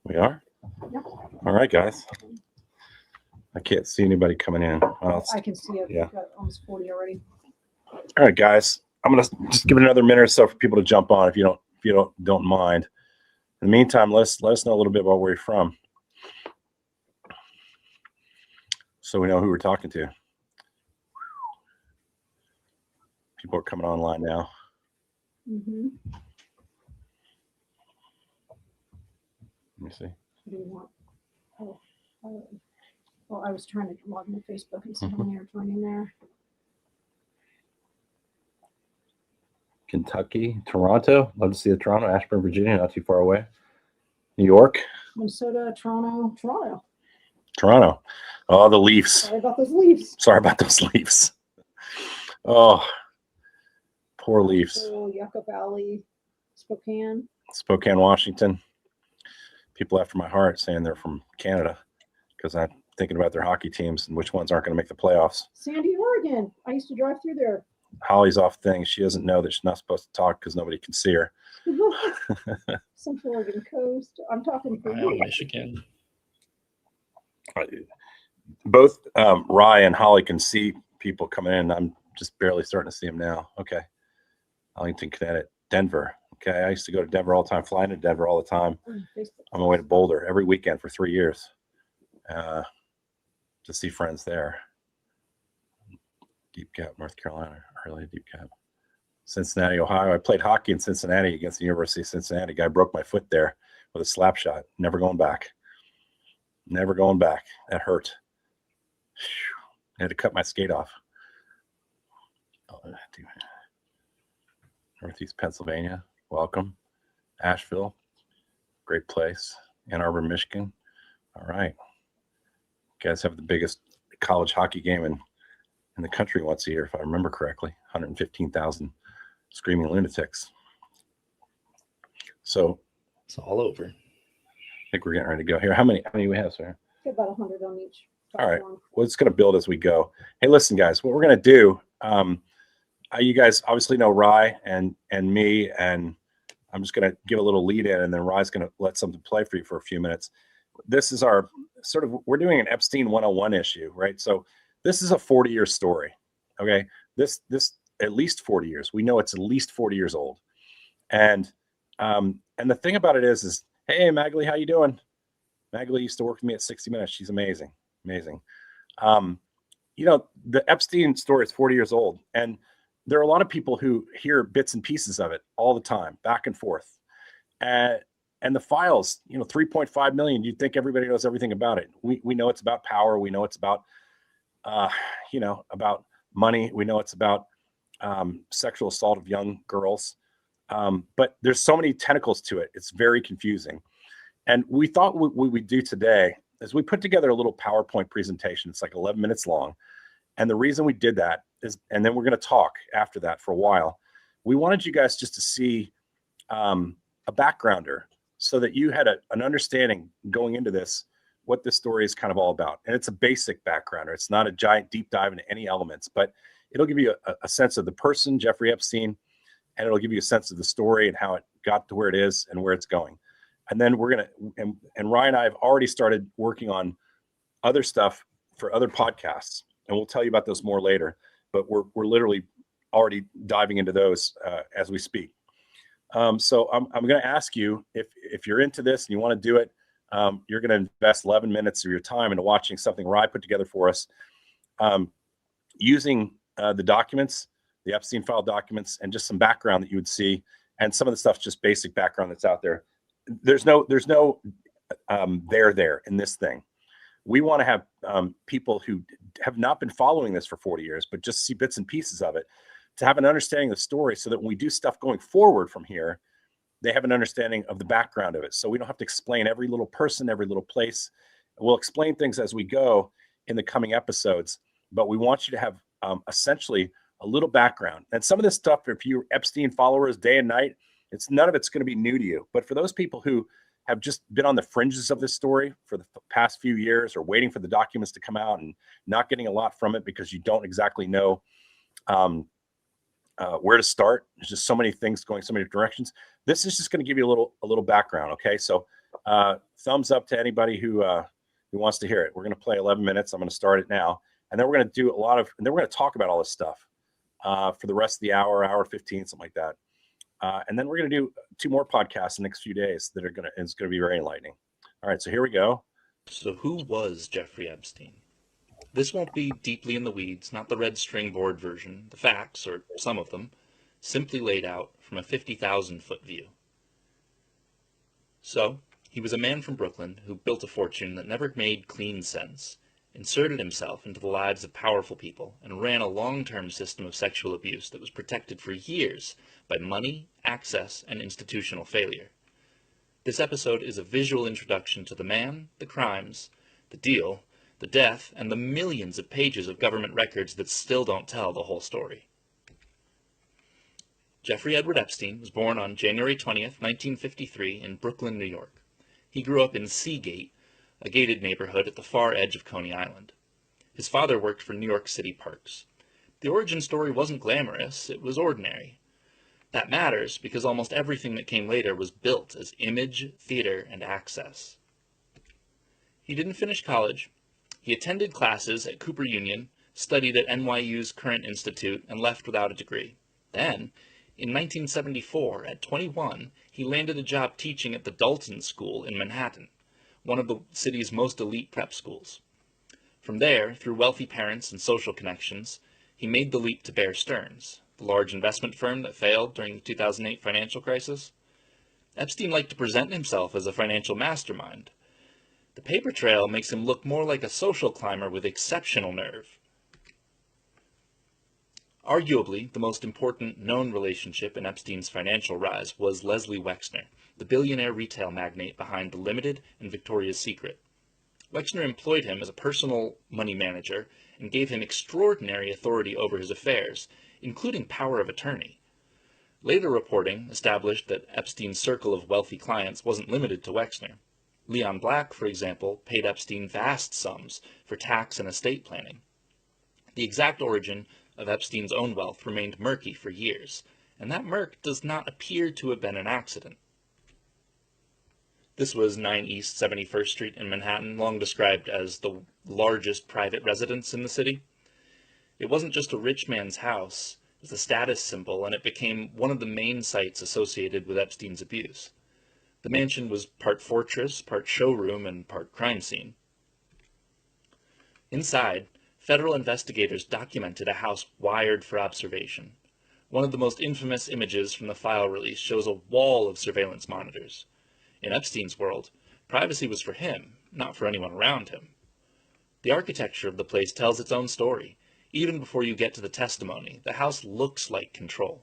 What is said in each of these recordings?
We are? Yep. All right, guys. I can't see anybody coming in. I can see it. Yeah. We've got almost 40 already. All right, guys. I'm gonna just give it another minute or so for people to jump on if you don't mind. In the meantime, let us know a little bit about where you're from, so we know who we're talking to. People are coming online now. Mm-hmm. Let me see. What do you want? Oh, I was trying to log into Facebook and see how many are joining there. Kentucky, Toronto. Love to see the Toronto, Ashburn, Virginia, not too far away. New York, Minnesota, Toronto. Toronto. Oh, the Leafs. Sorry about those Leafs. Oh, poor Leafs. Yucca Valley, Spokane, Washington. People after my heart saying they're from Canada because I'm thinking about their hockey teams and which ones aren't going to make the playoffs. Sandy, Oregon. I used to drive through there. Holly's off things. She doesn't know that she's not supposed to talk because nobody can see her. Central Oregon coast. I'm talking for Michigan. Both Rye and Holly can see people coming in. I'm just barely starting to see them now. Okay. Arlington, Connecticut, Denver. Okay. I used to go to Denver all the time, flying to Denver all the time. On my way to Boulder every weekend for 3 years to see friends there. Deep Gap, North Carolina, early Deep Gap. Cincinnati, Ohio. I played hockey in Cincinnati against the University of Cincinnati. Guy broke my foot there with a slap shot. Never going back. That hurt. I had to cut my skate off. Northeast Pennsylvania. Welcome. Asheville. Great place. Ann Arbor, Michigan. All right. You guys have the biggest college hockey game in the country once a year, if I remember correctly. 115,000 screaming lunatics. So it's all over. I think we're getting ready to go here. How many we have, sir? About 100 on each. All right. Well, it's going to build as we go. Hey, listen, guys, what we're going to do, you guys obviously know Rye and me, and I'm just going to give a little lead in, and then Rye's going to let something play for you for a few minutes. This is our we're doing an Epstein 101 issue, right? So this is a 40-year story, okay? This at least 40 years. We know it's at least 40 years old. And the thing about it is hey, Magali, how you doing? Magali used to work with me at 60 Minutes. She's amazing. The Epstein story is 40 years old, and there are a lot of people who hear bits and pieces of it all the time, back and forth. And the files, 3.5 million, you'd think everybody knows everything about it. We know it's about power. We know it's about, about money. We know it's about sexual assault of young girls. But there's so many tentacles to it. It's very confusing. And we thought what we would do today is we put together a little PowerPoint presentation. It's like 11 minutes long. And the reason we did that is, and then we're going to talk after that for a while. We wanted you guys just to see a backgrounder so that you had an understanding going into this, what this story is kind of all about. And it's a basic backgrounder. It's not a giant deep dive into any elements, but it'll give you a sense of the person, Jeffrey Epstein, and it'll give you a sense of the story and how it got to where it is and where it's going. And then we're going to, and Ryan and I have already started working on other stuff for other podcasts, and we'll tell you about those more later, but we're literally already diving into those as we speak. So I'm going to ask you, if you're into this and you want to do it, you're going to invest 11 minutes of your time into watching something Ryan put together for us, using the documents, the Epstein file documents, and just some background that you would see, and some of the stuff, just basic background that's out there. There's no there in this thing. We want to have people who have not been following this for 40 years, but just see bits and pieces of it, to have an understanding of the story, so that when we do stuff going forward from here, they have an understanding of the background of it. So we don't have to explain every little person, every little place. We'll explain things as we go in the coming episodes, but we want you to have essentially a little background. And some of this stuff, if you're Epstein followers day and night, none of it's going to be new to you. But for those people who have just been on the fringes of this story for the past few years, or waiting for the documents to come out and not getting a lot from it because you don't exactly know where to start. There's just so many things going so many directions. This is just going to give you a little background. Okay, so thumbs up to anybody who wants to hear it. We're going to play 11 minutes. I'm going to start it now, and then we're going to do and then we're going to talk about all this stuff for the rest of the hour 15, something like that. And then we're going to do 2 more podcasts in the next few days that it's going to be very enlightening. All right, so here we go. So who was Jeffrey Epstein? This won't be deeply in the weeds, not the red string board version, the facts, or some of them, simply laid out from a 50,000-foot view. So, he was a man from Brooklyn who built a fortune that never made clean sense, inserted himself into the lives of powerful people, and ran a long-term system of sexual abuse that was protected for years by money, access, and institutional failure. This episode is a visual introduction to the man, the crimes, the deal, the death, and the millions of pages of government records that still don't tell the whole story. Jeffrey Edward Epstein was born on January 20th, 1953 in Brooklyn, New York. He grew up in Seagate, a gated neighborhood at the far edge of Coney Island. His father worked for New York City Parks. The origin story wasn't glamorous, it was ordinary. That matters because almost everything that came later was built as image, theater, and access. He didn't finish college. He attended classes at Cooper Union, studied at NYU's Current Institute, and left without a degree. Then, in 1974, at 21, he landed a job teaching at the Dalton School in Manhattan, one of the city's most elite prep schools. From there, through wealthy parents and social connections, he made the leap to Bear Stearns, the large investment firm that failed during the 2008 financial crisis. Epstein liked to present himself as a financial mastermind. The paper trail makes him look more like a social climber with exceptional nerve. Arguably, the most important known relationship in Epstein's financial rise was Leslie Wexner, the billionaire retail magnate behind The Limited and Victoria's Secret. Wexner employed him as a personal money manager and gave him extraordinary authority over his affairs, including power of attorney. Later reporting established that Epstein's circle of wealthy clients wasn't limited to Wexner. Leon Black, for example, paid Epstein vast sums for tax and estate planning. The exact origin of Epstein's own wealth remained murky for years, and that murk does not appear to have been an accident. This was 9 East 71st Street in Manhattan, long described as the largest private residence in the city. It wasn't just a rich man's house, it was a status symbol, and it became one of the main sites associated with Epstein's abuse. The mansion was part fortress, part showroom, and part crime scene. Inside, federal investigators documented a house wired for observation. One of the most infamous images from the file release shows a wall of surveillance monitors. In Epstein's world, privacy was for him, not for anyone around him. The architecture of the place tells its own story. Even before you get to the testimony, the house looks like control.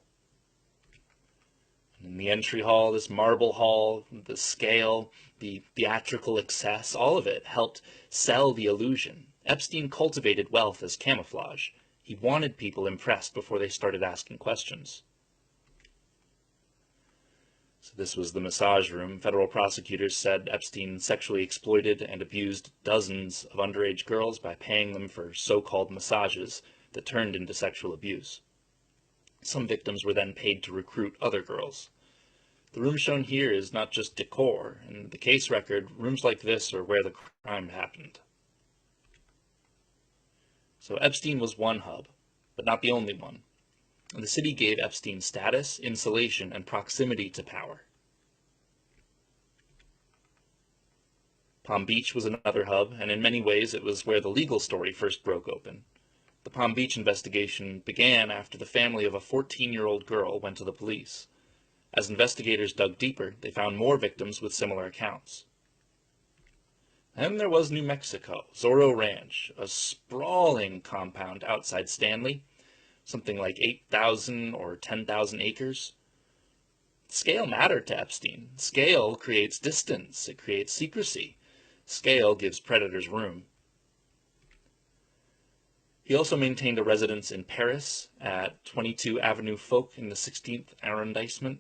In the entry hall, this marble hall, the scale, the theatrical excess, all of it helped sell the illusion. Epstein cultivated wealth as camouflage. He wanted people impressed before they started asking questions. So this was the massage room. Federal prosecutors said Epstein sexually exploited and abused dozens of underage girls by paying them for so-called massages that turned into sexual abuse. Some victims were then paid to recruit other girls. The room shown here is not just decor. In the case record, rooms like this are where the crime happened. So Epstein was one hub, but not the only one. The city gave Epstein status, insulation, and proximity to power. Palm Beach was another hub, and in many ways it was where the legal story first broke open. The Palm Beach investigation began after the family of a 14-year-old girl went to the police. As investigators dug deeper, they found more victims with similar accounts. Then there was New Mexico, Zorro Ranch, a sprawling compound outside Stanley, something like 8,000 or 10,000 acres. Scale mattered to Epstein. Scale creates distance. It creates secrecy. Scale gives predators room. He also maintained a residence in Paris at 22 Avenue Foch in the 16th arrondissement.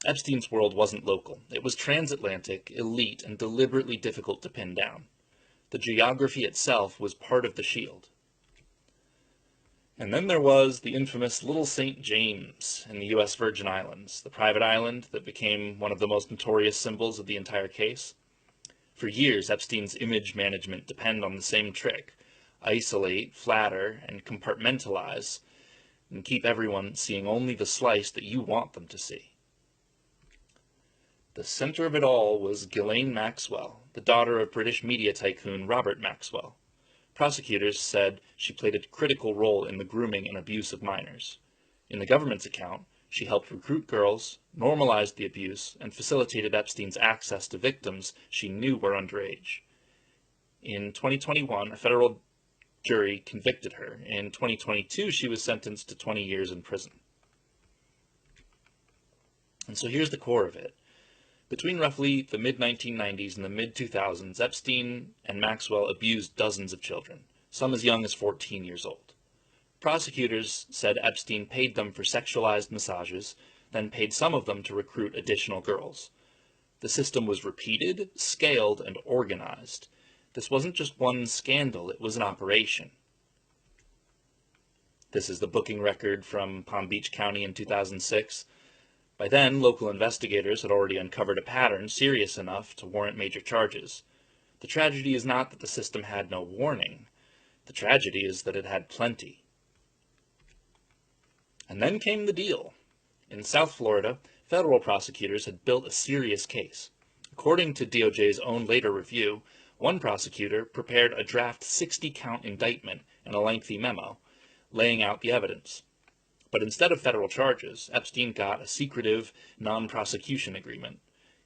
Epstein's world wasn't local. It was transatlantic, elite, and deliberately difficult to pin down. The geography itself was part of the shield. And then there was the infamous Little St. James in the U.S. Virgin Islands, the private island that became one of the most notorious symbols of the entire case. For years, Epstein's image management depended on the same trick: isolate, flatter, and compartmentalize, and keep everyone seeing only the slice that you want them to see. The center of it all was Ghislaine Maxwell, the daughter of British media tycoon Robert Maxwell. Prosecutors said she played a critical role in the grooming and abuse of minors. In the government's account, she helped recruit girls, normalized the abuse, and facilitated Epstein's access to victims she knew were underage. In 2021, a federal jury convicted her. In 2022, she was sentenced to 20 years in prison. And so here's the core of it. Between roughly the mid-1990s and the mid-2000s, Epstein and Maxwell abused dozens of children, some as young as 14 years old. Prosecutors said Epstein paid them for sexualized massages, then paid some of them to recruit additional girls. The system was repeated, scaled, and organized. This wasn't just one scandal, it was an operation. This is the booking record from Palm Beach County in 2006. By then, local investigators had already uncovered a pattern serious enough to warrant major charges. The tragedy is not that the system had no warning. The tragedy is that it had plenty. And then came the deal. In South Florida, federal prosecutors had built a serious case. According to DOJ's own later review, one prosecutor prepared a draft 60-count indictment and a lengthy memo, laying out the evidence. But instead of federal charges, Epstein got a secretive non-prosecution agreement.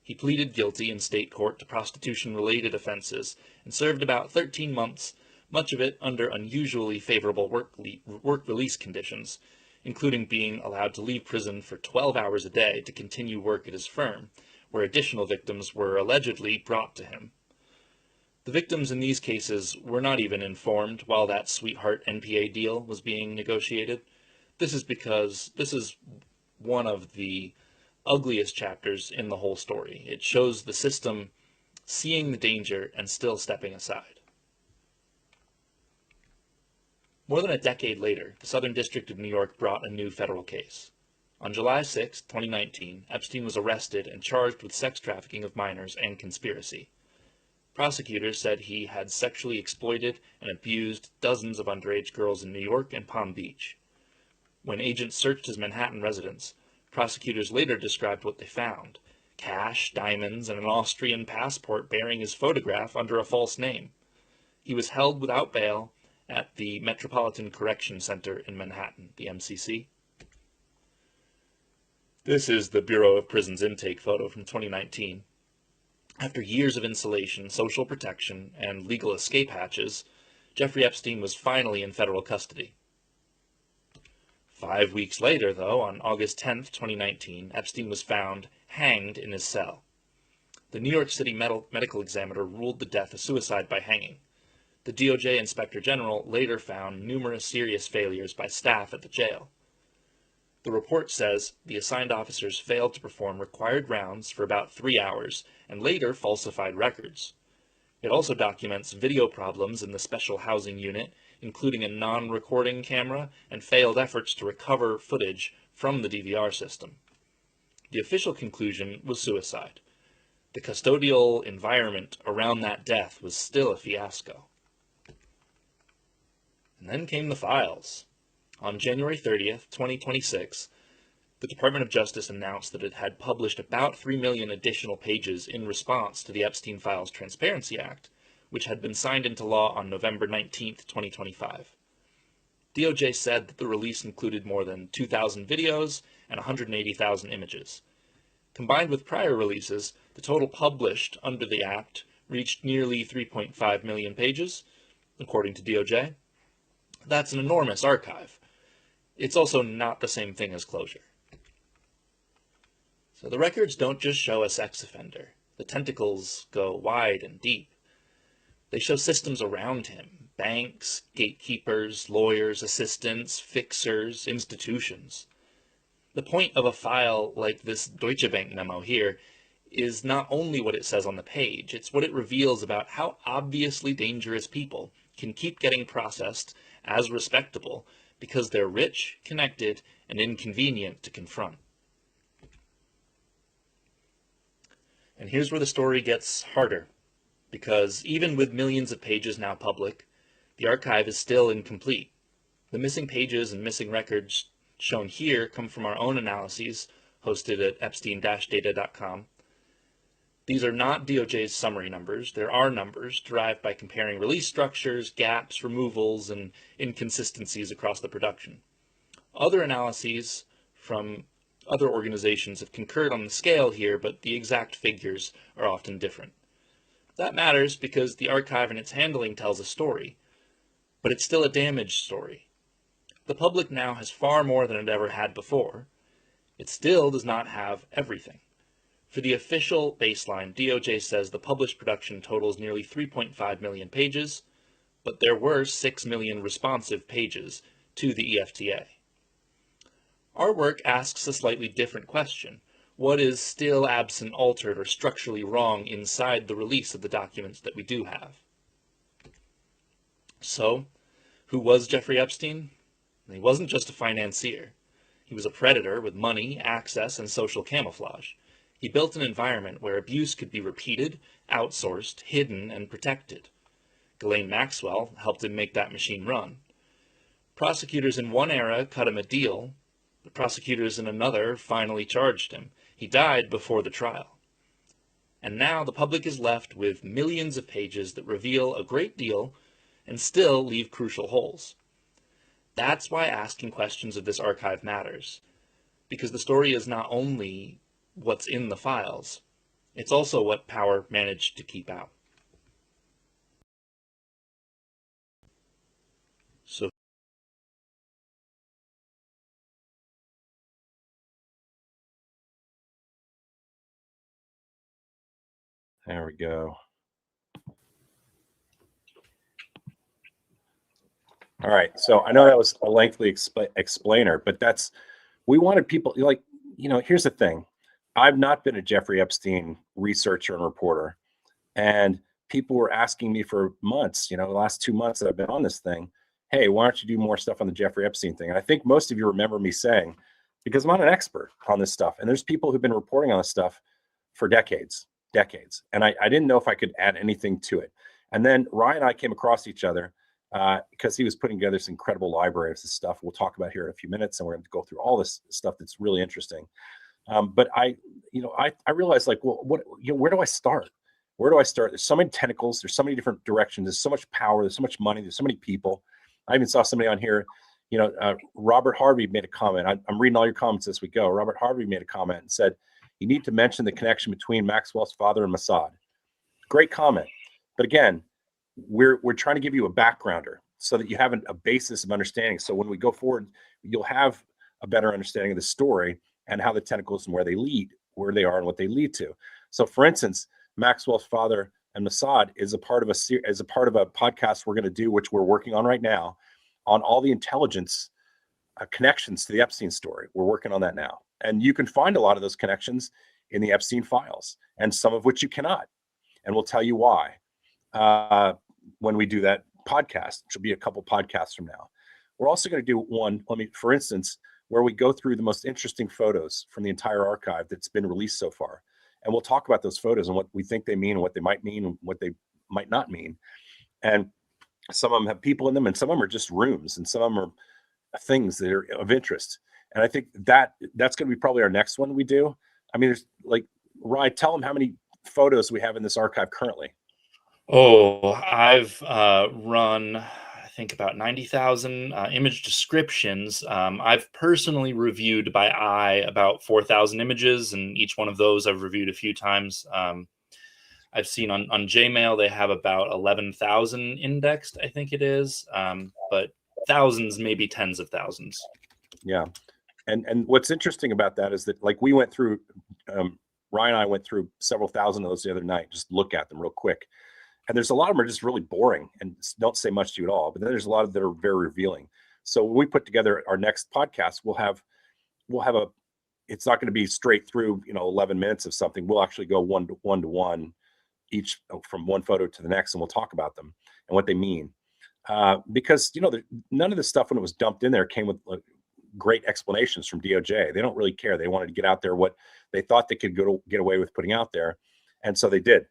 He pleaded guilty in state court to prostitution-related offenses and served about 13 months, much of it under unusually favorable work release conditions, including being allowed to leave prison for 12 hours a day to continue work at his firm, where additional victims were allegedly brought to him. The victims in these cases were not even informed while that sweetheart NPA deal was being negotiated. This is because this is one of the ugliest chapters in the whole story. It shows the system seeing the danger and still stepping aside. More than a decade later, the Southern District of New York brought a new federal case. On July 6, 2019, Epstein was arrested and charged with sex trafficking of minors and conspiracy. Prosecutors said he had sexually exploited and abused dozens of underage girls in New York and Palm Beach. When agents searched his Manhattan residence, prosecutors later described what they found: cash, diamonds, and an Austrian passport bearing his photograph under a false name. He was held without bail at the Metropolitan Correction Center in Manhattan, the MCC. This is the Bureau of Prisons intake photo from 2019. After years of insulation, social protection, and legal escape hatches, Jeffrey Epstein was finally in federal custody. 5 weeks later, though, on August 10, 2019, Epstein was found hanged in his cell. The New York City medical examiner ruled the death a suicide by hanging. The DOJ Inspector General later found numerous serious failures by staff at the jail. The report says the assigned officers failed to perform required rounds for about 3 hours and later falsified records. It also documents video problems in the special housing unit, including a non-recording camera and failed efforts to recover footage from the DVR system. The official conclusion was suicide. The custodial environment around that death was still a fiasco. And then came the files. On January 30th, 2026, the Department of Justice announced that it had published about 3 million additional pages in response to the Epstein Files Transparency Act, which had been signed into law on November 19, 2025. DOJ said that the release included more than 2,000 videos and 180,000 images. Combined with prior releases, the total published under the Act reached nearly 3.5 million pages, according to DOJ. That's an enormous archive. It's also not the same thing as closure. So the records don't just show a sex offender. The tentacles go wide and deep. They show systems around him: banks, gatekeepers, lawyers, assistants, fixers, institutions. The point of a file like this Deutsche Bank memo here is not only what it says on the page, it's what it reveals about how obviously dangerous people can keep getting processed as respectable because they're rich, connected, and inconvenient to confront. And here's where the story gets harder, because even with millions of pages now public, the archive is still incomplete. The missing pages and missing records shown here come from our own analyses hosted at epstein-data.com. These are not DOJ's summary numbers. There are numbers derived by comparing release structures, gaps, removals, and inconsistencies across the production. Other analyses from other organizations have concurred on the scale here, but the exact figures are often different. That matters because the archive and its handling tells a story, but it's still a damaged story. The public now has far more than it ever had before. It still does not have everything. For the official baseline, DOJ says the published production totals nearly 3.5 million pages, but there were 6 million responsive pages to the EFTA. Our work asks a slightly different question. What is still absent, altered, or structurally wrong inside the release of the documents that we do have? So, who was Jeffrey Epstein? He wasn't just a financier. He was a predator with money, access, and social camouflage. He built an environment where abuse could be repeated, outsourced, hidden, and protected. Ghislaine Maxwell helped him make that machine run. Prosecutors in one era cut him a deal. The prosecutors in another finally charged him. He died before the trial. And now the public is left with millions of pages that reveal a great deal and still leave crucial holes. That's why asking questions of this archive matters, because the story is not only what's in the files, it's also what power managed to keep out. So There we go. All right. So I know that was a lengthy explainer, but we wanted people here's the thing. I've not been a Jeffrey Epstein researcher and reporter, and people were asking me for months, the last 2 months that I've been on this thing, hey, why don't you do more stuff on the Jeffrey Epstein thing? And I think most of you remember me saying, because I'm not an expert on this stuff, and there's people who've been reporting on this stuff for decades. And I didn't know if I could add anything to it. And then Ryan and I came across each other because he was putting together this incredible library of this stuff we'll talk about here in a few minutes, and we're going to go through all this stuff that's really interesting. But I realized, like, well, where do I start? Where do I start? There's so many tentacles. There's so many different directions. There's so much power. There's so much money. There's so many people. I even saw somebody on here, Robert Harvey made a comment. I'm reading all your comments as we go. Robert Harvey made a comment and said, you need to mention the connection between Maxwell's father and Mossad. Great comment. But again, we're trying to give you a backgrounder so that you have a basis of understanding. So when we go forward, you'll have a better understanding of the story and how the tentacles and where they are and what they lead to. So for instance, Maxwell's father and Mossad is a part of a podcast we're going to do, which we're working on right now, on all the intelligence connections to the Epstein story. We're working on that now. And you can find a lot of those connections in the Epstein files, and some of which you cannot. And we'll tell you why when we do that podcast, which will be a couple podcasts from now. We're also going to do one, for instance, where we go through the most interesting photos from the entire archive that's been released so far. And we'll talk about those photos and what we think they mean and what they might mean and what they might not mean. And some of them have people in them, and some of them are just rooms, and some of them are things that are of interest. And I think that's going to be probably our next one we do. I mean, there's Ryan, tell them how many photos we have in this archive currently. Oh, I've run, I think, about 90,000 image descriptions. I've personally reviewed by eye about 4,000 images, and each one of those I've reviewed a few times. I've seen on Gmail they have about 11,000 indexed, I think it is, but thousands, maybe tens of thousands. Yeah. And what's interesting about that is that, like, we went through, Ryan and I went through several thousand of those the other night, just look at them real quick. And there's a lot of them are just really boring and don't say much to you at all. But then there's a lot of that are very revealing. So when we put together our next podcast, we'll have it's not going to be straight through, 11 minutes of something. We'll actually go one to one each, from one photo to the next, and we'll talk about them and what they mean. because none of the stuff when it was dumped in there came with great explanations from DOJ. They don't really care. They wanted to get out there what they thought they could get away with putting out there, and so they did.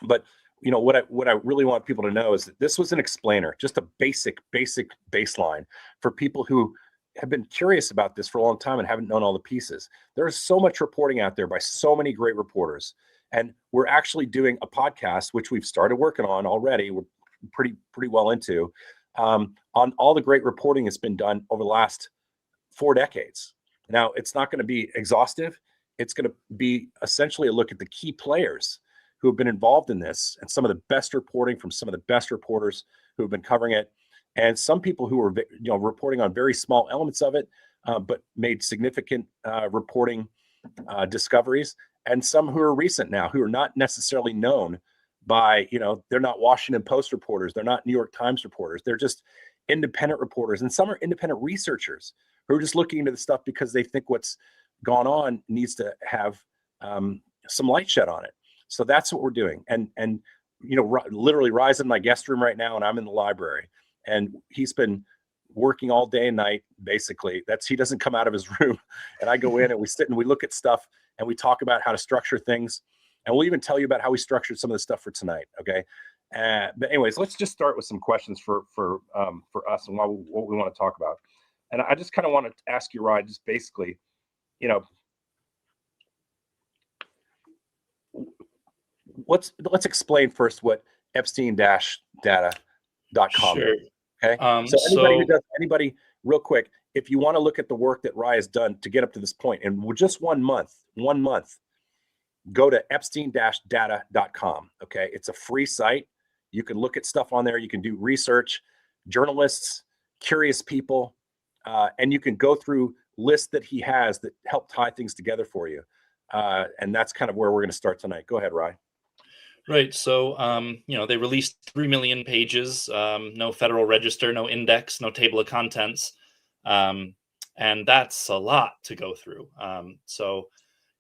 But what I really want people to know is that this was an explainer, just a basic baseline for people who have been curious about this for a long time and haven't known all the pieces. There is so much reporting out there by so many great reporters, and we're actually doing a podcast which we've started working on already. We're pretty well into on all the great reporting that's been done over the last 4 decades. Now, it's not going to be exhaustive. It's going to be essentially a look at the key players who have been involved in this and some of the best reporting from some of the best reporters who have been covering it, and some people who are reporting on very small elements of it, but made significant reporting discoveries, and some who are recent now who are not necessarily known by, they're not Washington Post reporters, they're not New York Times reporters, they're just independent reporters, and some are independent researchers who are just looking into the stuff because they think what's gone on needs to have some light shed on it. So that's what we're doing. And literally Rye's in my guest room right now, and I'm in the library, and he's been working all day and night. Basically, he doesn't come out of his room, and I go in and we sit and we look at stuff and we talk about how to structure things, and we'll even tell you about how we structured some of the stuff for tonight. Okay. But anyways, let's just start with some questions for us and what we want to talk about. And I just kind of want to ask you, Rye, just basically, let's explain first what Epstein-data.com Sure. is. Okay. So anybody real quick, if you want to look at the work that Rye has done to get up to this point, and just 1 month, go to Epstein-data.com. Okay. It's a free site. You can look at stuff on there. You can do research, journalists, curious people, and you can go through lists that he has that help tie things together for you. And that's kind of where we're going to start tonight. Go ahead, Rye. Right. So, they released 3 million pages, no Federal Register, no index, no table of contents. And that's a lot to go through. And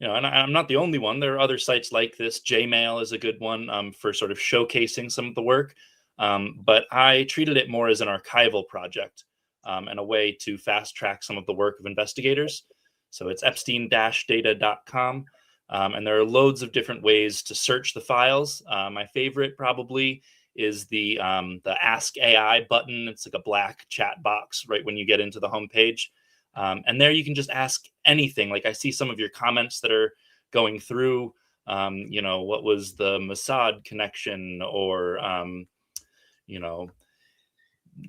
I'm not the only one. There are other sites like this. Jmail is a good one for sort of showcasing some of the work. But I treated it more as an archival project and a way to fast track some of the work of investigators. So it's Epstein-data.com. And there are loads of different ways to search the files. My favorite probably is the Ask AI button. It's like a black chat box right when you get into the homepage. And there you can just ask anything. Like I see some of your comments that are going through, what was the Mossad connection, or,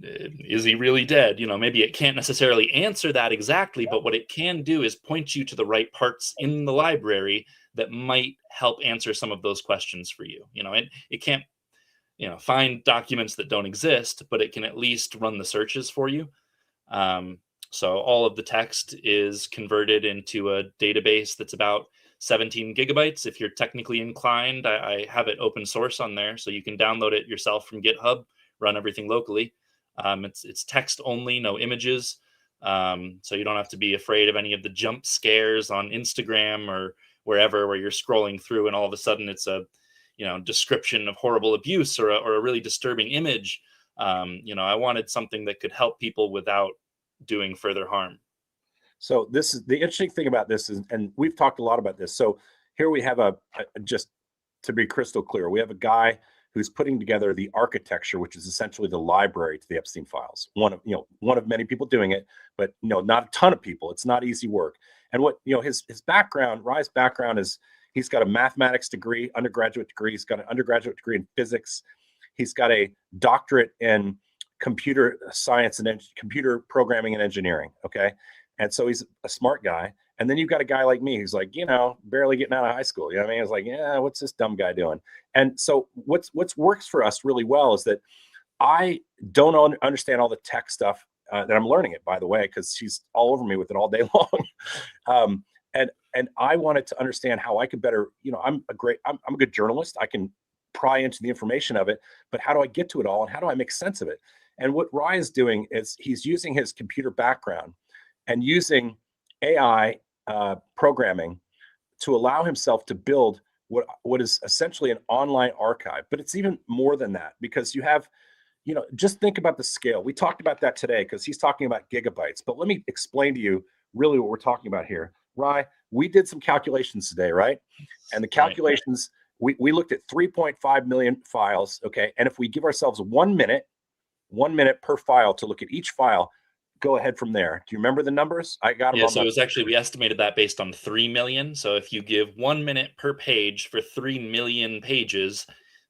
is he really dead? Maybe it can't necessarily answer that exactly, but what it can do is point you to the right parts in the library that might help answer some of those questions for you. It can't, find documents that don't exist, but it can at least run the searches for you. So all of the text is converted into a database that's about 17 gigabytes. If you're technically inclined, I have it open source on there, so you can download it yourself from GitHub, run everything locally. It's text only, no images. So you don't have to be afraid of any of the jump scares on Instagram or wherever, where you're scrolling through and all of a sudden it's a, description of horrible abuse or a really disturbing image. I wanted something that could help people without doing further harm. So this is the interesting thing about this is, and we've talked a lot about this. So here we have just to be crystal clear, we have a guy who's putting together the architecture, which is essentially the library to the Epstein files. One of many people doing it, but not a ton of people. It's not easy work. And what his background, Rye's background is, he's got a mathematics degree, undergraduate degree. He's got an undergraduate degree in physics. He's got a doctorate in computer science and computer programming and engineering. Okay. And so he's a smart guy. And then you've got a guy like me who's like, barely getting out of high school. You know what I mean? It's like, yeah, what's this dumb guy doing? And so what's works for us really well is that I don't understand all the tech stuff that I'm learning it, by the way, because she's all over me with it all day long. And I wanted to understand how I could better, I'm a good journalist. I can pry into the information of it, but how do I get to it all and how do I make sense of it? And what Rye is doing is he's using his computer background and using AI programming to allow himself to build what is essentially an online archive. But it's even more than that, because you have just think about the scale. We talked about that today because he's talking about gigabytes. But let me explain to you really what we're talking about here. Rye, we did some calculations today, right? And the calculations, we looked at 3.5 million files, okay? And if we give ourselves 1 minute per file to look at each file, go ahead from there. Do you remember the numbers? I got them. Yeah, so it was actually, we estimated that based on 3 million. So if you give 1 minute per page for 3 million pages,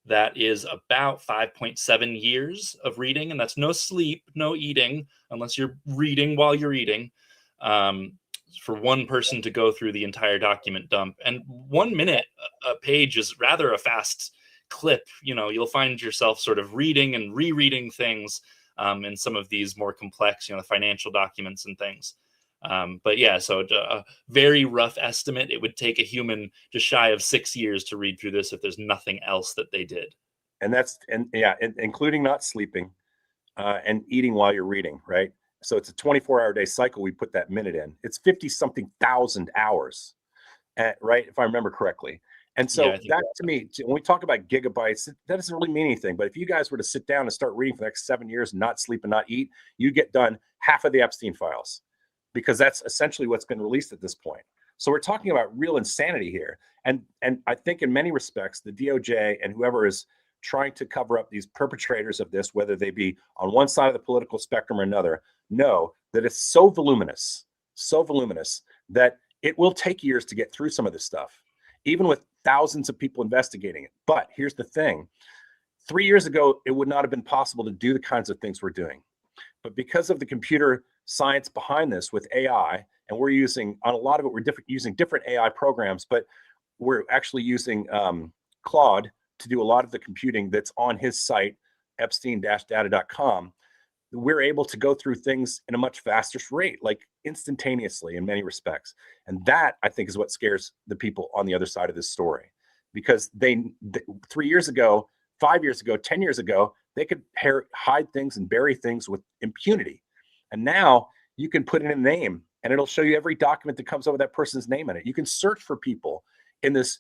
that is about 5.7 years of reading. And that's no sleep, no eating, unless you're reading while you're eating, for one person to go through the entire document dump. And 1 minute a page is rather a fast clip. You'll find yourself sort of reading and rereading things in some of these more complex, the financial documents and things. But yeah, so a very rough estimate, it would take a human just shy of 6 years to read through this if there's nothing else that they did. And including not sleeping and eating while you're reading, right? So it's a 24-hour day cycle. We put that minute in. It's 50-something thousand hours, right? If I remember correctly. And so that, to me, when we talk about gigabytes, that doesn't really mean anything. But if you guys were to sit down and start reading for the next 7 years and not sleep and not eat, you get done half of the Epstein files, because that's essentially what's been released at this point. So we're talking about real insanity here. And I think in many respects, the DOJ and whoever is trying to cover up these perpetrators of this, whether they be on one side of the political spectrum or another, know that it's so voluminous that it will take years to get through some of this stuff, even with thousands of people investigating it. But here's the thing. 3 years ago, it would not have been possible to do the kinds of things we're doing. But because of the computer science behind this with AI, and we're using, on a lot of it, we're using different AI programs, but we're actually using Claude to do a lot of the computing that's on his site, epstein-data.com. We're able to go through things in a much faster rate, like instantaneously in many respects. And that, I think, is what scares the people on the other side of this story. Because they 3 years ago, 5 years ago, 10 years ago, they could hide things and bury things with impunity. And now you can put in a name and it'll show you every document that comes up with that person's name in it. You can search for people in this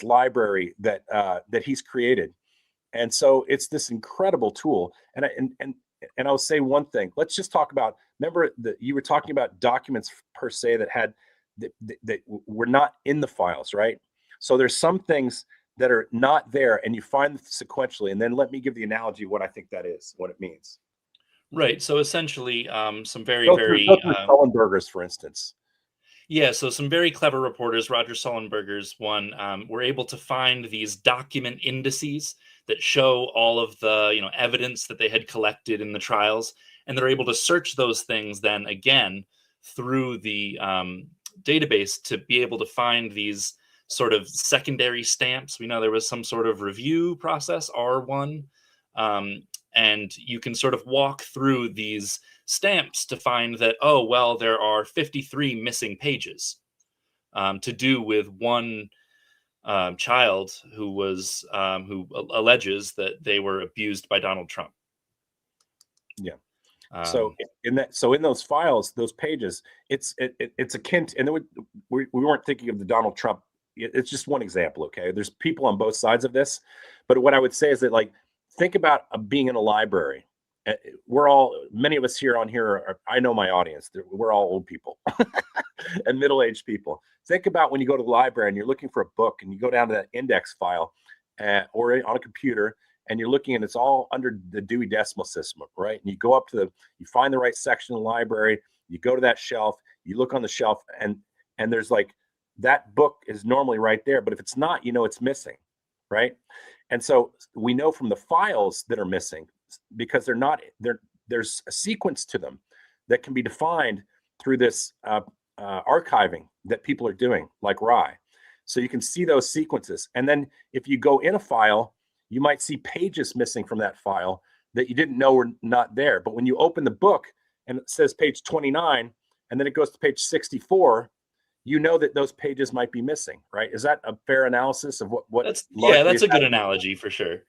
library that he's created. And so it's this incredible tool. And I'll say one thing. Let's just talk about, remember that you were talking about documents per se that were not in the files, right? So there's some things that are not there and you find sequentially. And then let me give the analogy of what I think that is, what it means. Right. So essentially, some very Sullenberger's, for instance. Yeah, so some very clever reporters, Roger Sullenberger's one, were able to find these document indices that show all of the evidence that they had collected in the trials, and they're able to search those things then again through the database to be able to find these sort of secondary stamps. We know there was some sort of review process, R1, and you can sort of walk through these stamps to find that, oh, well, there are 53 missing pages to do with one child who alleges that they were abused by Donald Trump. Yeah. So in those files, those pages, it's akin to, and then we weren't thinking of the Donald Trump. It's just one example. Okay. There's people on both sides of this, but what I would say is that, like, think about being in a library. Many of us here I know my audience, we're all old people and middle-aged people. Think about when you go to the library and you're looking for a book and you go down to that index file or on a computer and you're looking and it's all under the Dewey Decimal System, right? And you go up to you find the right section of the library, you go to that shelf, you look on the shelf and there's like, that book is normally right there, but if it's not, it's missing, right? And so we know from the files that are missing, because there's a sequence to them that can be defined through this archiving that people are doing, like Rye. So you can see those sequences. And then if you go in a file, you might see pages missing from that file that you didn't know were not there. But when you open the book and it says page 29, and then it goes to page 64, you know that those pages might be missing, right? Is that a fair analysis of what? That's a good analogy for sure.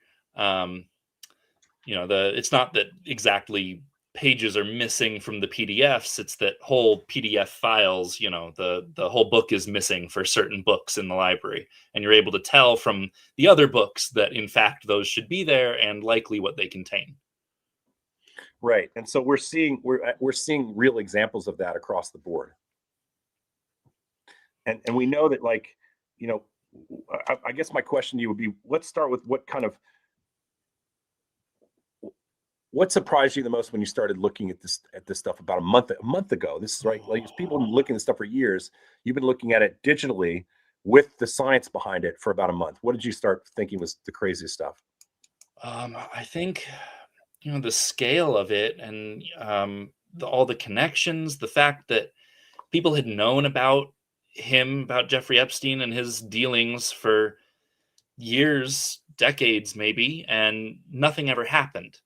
It's not that exactly pages are missing from the PDFs. It's that whole PDF files, the whole book is missing for certain books in the library. And you're able to tell from the other books that, in fact, those should be there and likely what they contain. Right. And so we're seeing real examples of that across the board. And we know that, like, you know, I guess my question to you would be, let's start with what surprised you the most when you started looking at this stuff about a month ago? This is right, like, people have been looking at this stuff for years. You've been looking at it digitally with the science behind it for about a month. What did you start thinking was the craziest stuff? I think, the scale of it, and all the connections, the fact that people had known about Jeffrey Epstein and his dealings for years, decades maybe, and nothing ever happened.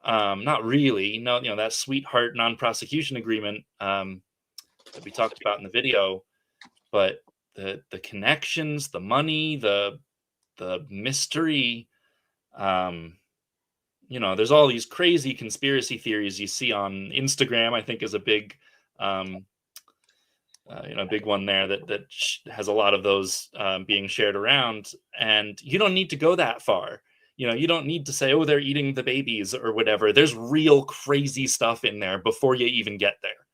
Not really. No, that sweetheart non-prosecution agreement that we talked about in the video, but the connections, the money, the mystery. There's all these crazy conspiracy theories you see on Instagram. I think is a big, big one there that has a lot of those being shared around. And you don't need to go that far. You don't need to say, oh, they're eating the babies or whatever. There's real crazy stuff in there before you even get there.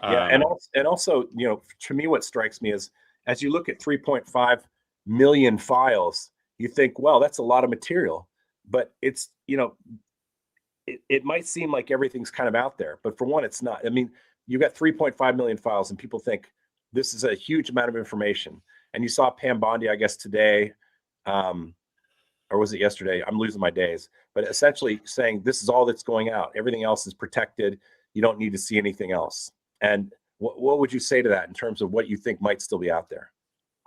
Yeah, and also, to me, what strikes me is, as you look at 3.5 million files, you think, well, that's a lot of material. But it's, it might seem like everything's kind of out there, but for one, it's not. I mean, you've got 3.5 million files, and people think this is a huge amount of information. And you saw Pam Bondi, I guess, today, or was it yesterday? I'm losing my days. But essentially saying this is all that's going out. Everything else is protected. You don't need to see anything else. And what would you say to that in terms of what you think might still be out there?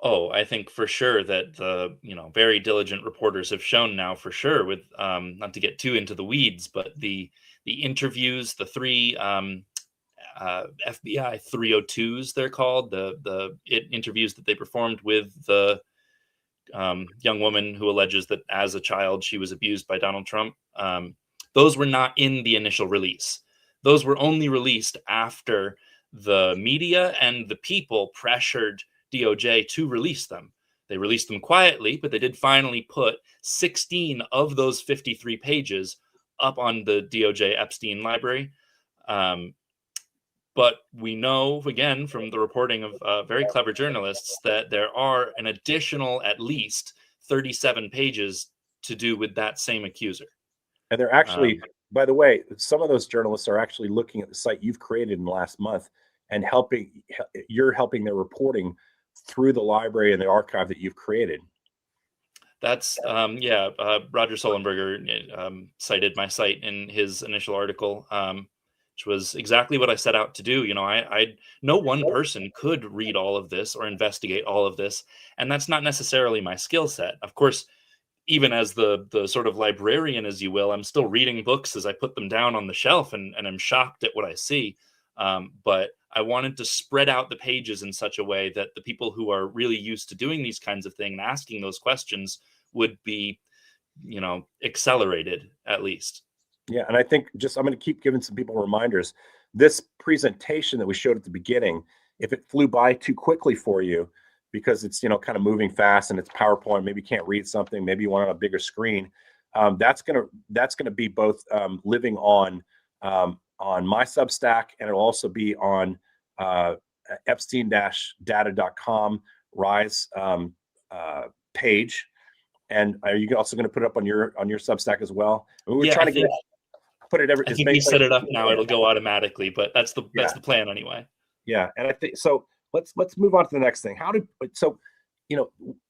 Oh, I think for sure that the very diligent reporters have shown now for sure, with not to get too into the weeds, but the interviews, the three FBI 302s they're called, the interviews that they performed with the young woman who alleges that as a child she was abused by Donald Trump. Those were not in the initial release. Those were only released after the media and the people pressured DOJ to release them. They released them quietly, but they did finally put 16 of those 53 pages up on the DOJ Epstein library. But we know, again, from the reporting of very clever journalists, that there are an additional at least 37 pages to do with that same accuser. And they're actually, by the way, some of those journalists are actually looking at the site you've created in the last month and you're helping their reporting through the library and the archive that you've created. That's Roger Sullenberger cited my site in his initial article, which was exactly what I set out to do. I no one person could read all of this or investigate all of this, and that's not necessarily my skill set. Of course, even as the sort of librarian, as you will, I'm still reading books as I put them down on the shelf, and I'm shocked at what I see. But I wanted to spread out the pages in such a way that the people who are really used to doing these kinds of things and asking those questions would be, accelerated at least. Yeah. And I think I'm going to keep giving some people reminders. This presentation that we showed at the beginning, if it flew by too quickly for you because it's, kind of moving fast and it's PowerPoint, maybe you can't read something, maybe you want it on a bigger screen. That's going to be both living on my Substack, and it'll also be on epstein-data.com Rise page. And are you also going to put it up on your Substack as well? We're trying to put it every. I think we set it up now; it'll go automatically, but that's the plan anyway. Yeah, and I think so. Let's move on to the next thing.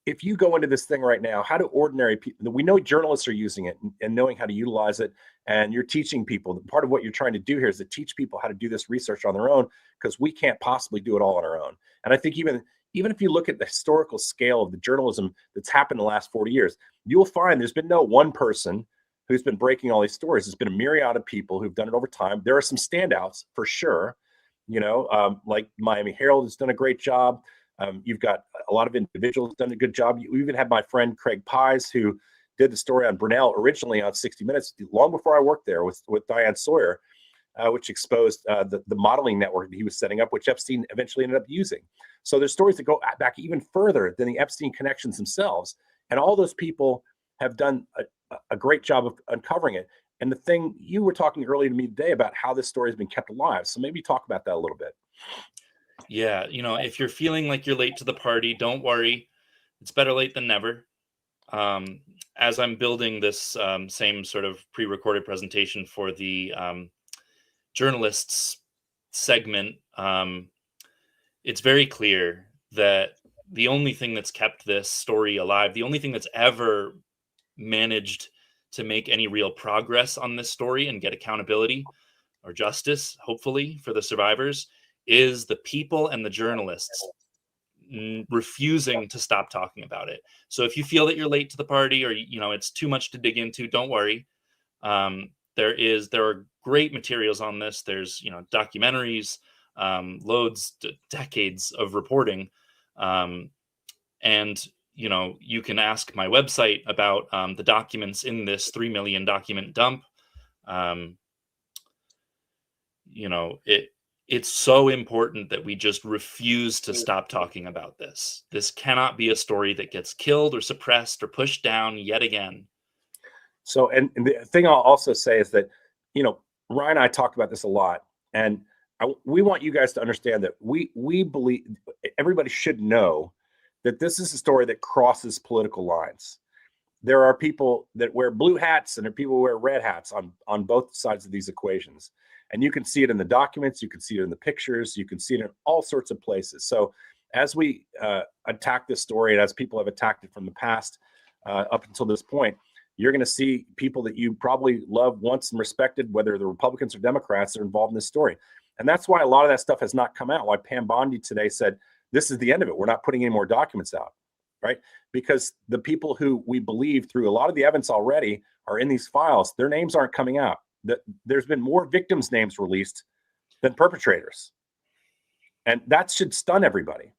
If you go into this thing right now, how do ordinary people? We know journalists are using it and knowing how to utilize it, and you're teaching people. Part of what you're trying to do here is to teach people how to do this research on their own, because we can't possibly do it all on our own. And I think even if you look at the historical scale of the journalism that's happened in the last 40 years, you'll find there's been no one person who's been breaking all these stories. There's been a myriad of people who've done it over time. There are some standouts for sure. Like Miami Herald has done a great job. You've got a lot of individuals done a good job. You even had my friend Craig Pies, who did the story on Brunel originally on 60 Minutes, long before I worked there with Diane Sawyer, which exposed the modeling network that he was setting up, which Epstein eventually ended up using. So there's stories that go back even further than the Epstein connections themselves. And all those people have done a great job of uncovering it. And the thing you were talking earlier to me today about how this story has been kept alive. So maybe talk about that a little bit. Yeah, if you're feeling like you're late to the party, don't worry. It's better late than never. As I'm building this same sort of pre-recorded presentation for the journalists segment, it's very clear that the only thing that's kept this story alive, the only thing that's ever managed to make any real progress on this story and get accountability or justice, hopefully, for the survivors, is the people and the journalists refusing to stop talking about it. So if you feel that you're late to the party, or it's too much to dig into, don't worry. There are great materials on this. There's documentaries, loads, decades of reporting, and you can ask my website about the documents in this 3 million document dump. It's so important that we just refuse to stop talking about this. This cannot be a story that gets killed or suppressed or pushed down yet again. So, and the thing I'll also say is that, Ryan and I talked about this a lot, and we want you guys to understand that we believe everybody should know that this is a story that crosses political lines. There are people that wear blue hats and there are people who wear red hats on both sides of these equations. And you can see it in the documents, you can see it in the pictures, you can see it in all sorts of places. So as we attack this story, and as people have attacked it from the past up until this point, you're going to see people that you probably loved once and respected, whether the Republicans or Democrats, are involved in this story. And that's why a lot of that stuff has not come out. Why Pam Bondi today said, this is the end of it. We're not putting any more documents out, right? Because the people who we believe through a lot of the evidence already are in these files, their names aren't coming out. There's been more victims' names released than perpetrators. And that should stun everybody,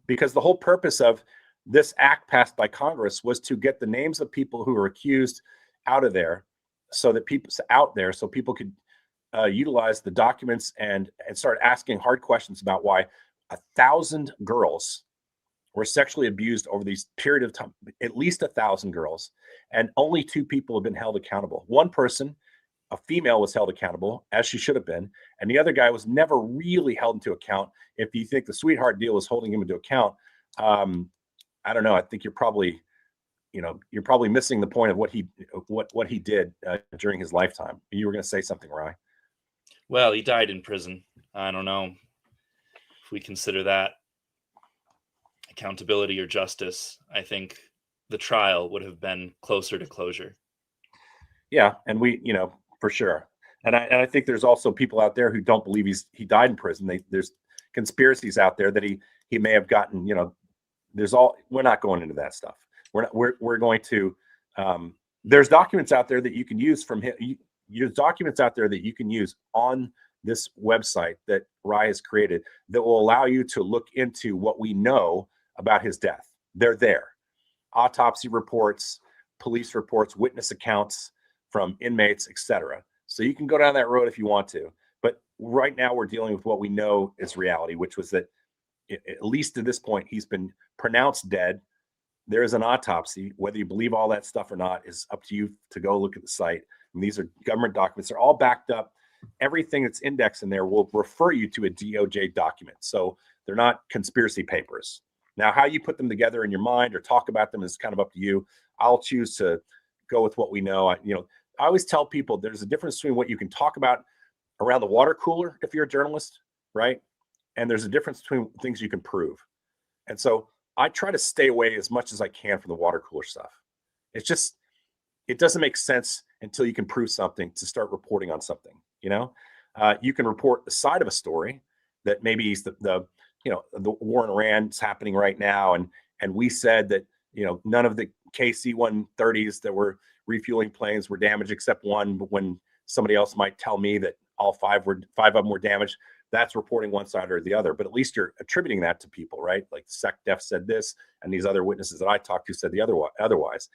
because the whole purpose of this act passed by Congress was to get the names of people who were accused out of there, so that people could utilize the documents and start asking hard questions about why 1,000 girls were sexually abused over these period of time, at least 1,000 girls, and only 2 people have been held accountable. One person, a female, was held accountable, as she should have been, and the other guy was never really held into account. If you think the sweetheart deal was holding him into account, I don't know. I think you're probably missing the point of what he did during his lifetime. You were going to say something, Ryan. Well, he died in prison. I don't know if we consider that accountability or justice. I think the trial would have been closer to closure. Yeah, and for sure. And I think there's also people out there who don't believe he died in prison. There's conspiracies out there that he may have gotten. We're not going into that stuff. We're going to. There's documents out there that you can use from him. There's documents out there that you can use on this website that Rye has created that will allow you to look into what we know about his death. They're there. Autopsy reports, police reports, witness accounts from inmates, etc. So you can go down that road if you want to. But right now we're dealing with what we know is reality, which was that at least to this point, he's been pronounced dead. There is an autopsy. Whether you believe all that stuff or not is up to you to go look at the site. And these are government documents. They're all backed up. Everything that's indexed in there will refer you to a DOJ document. So they're not conspiracy papers. Now, how you put them together in your mind or talk about them is kind of up to you. I'll choose to go with what we know. I always tell people there's a difference between what you can talk about around the water cooler if you're a journalist, right? And there's a difference between things you can prove. And so I try to stay away as much as I can from the water cooler stuff. It doesn't make sense until you can prove something to start reporting on something. You can report the side of a story that maybe the war in Iran's happening right now, and we said that none of the KC-130s that were refueling planes were damaged except one, but when somebody else might tell me that all five of them were damaged, that's reporting one side or the other. But at least you're attributing that to people, right? Like SecDef said this, and these other witnesses that I talked to said the otherwise.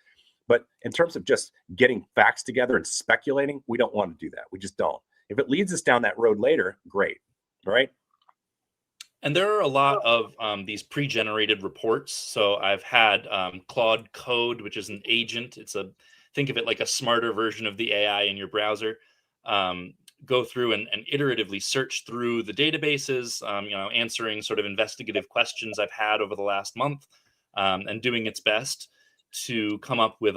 But in terms of just getting facts together and speculating, we don't want to do that. We just don't. If it leads us down that road later, great, right? And there are a lot of these pre-generated reports. So I've had Claude Code, which is an agent. It's a think of it like a smarter version of the AI in your browser. Go through and iteratively search through the databases, answering sort of investigative questions I've had over the last month, and doing its best to come up with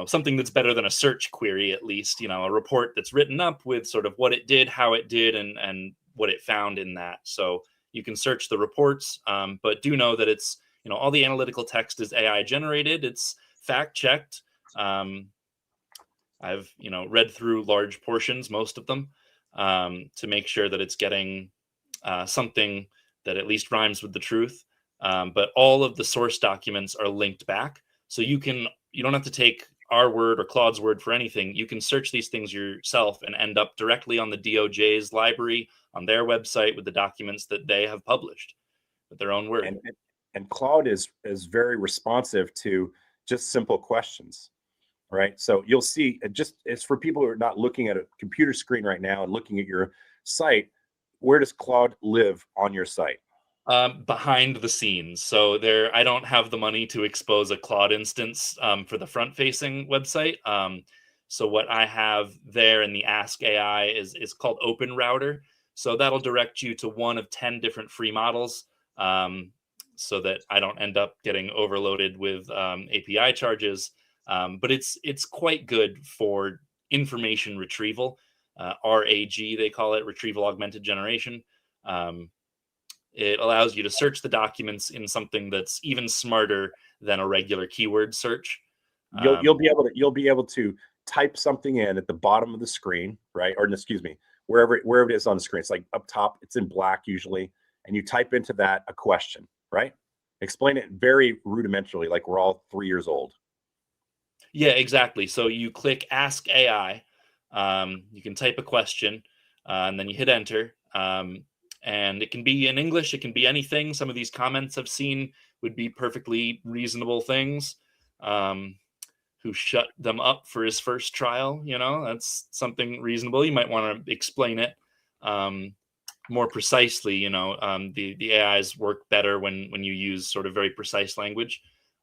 something that's better than a search query, at least, a report that's written up with sort of what it did, how it did, and what it found in that. So you can search the reports, but do know that it's, all the analytical text is AI generated. It's fact checked. I've, read through large portions, most of them, to make sure that it's getting something that at least rhymes with the truth. But all of the source documents are linked back. So you don't have to take our word or Claude's word for anything. You can search these things yourself and end up directly on the DOJ's library on their website with the documents that they have published with their own word. And Claude is very responsive to just simple questions, right? So you'll see, it's for people who are not looking at a computer screen right now and looking at your site, where does Claude live on your site? Behind the scenes. So I don't have the money to expose a Claude instance for the front-facing website. So what I have there in the Ask AI is called Open Router. So that'll direct you to one of 10 different free models, so that I don't end up getting overloaded with API charges. But it's quite good for information retrieval. RAG, they call it, retrieval augmented generation. It allows you to search the documents in something that's even smarter than a regular keyword search. You'll be able to type something in at the bottom of the screen, right? Or excuse me, wherever it is on the screen. It's like up top, it's in black usually, and you type into that a question, right? Explain it very rudimentarily, like we're all 3 years old. Yeah, exactly. So you click Ask AI. You can type a question, and then you hit enter. And it can be in English, it can be anything. Some of these comments I've seen would be perfectly reasonable things. Who shut them up for his first trial, that's something reasonable. You might want to explain it more precisely. The AIs work better when you use sort of very precise language.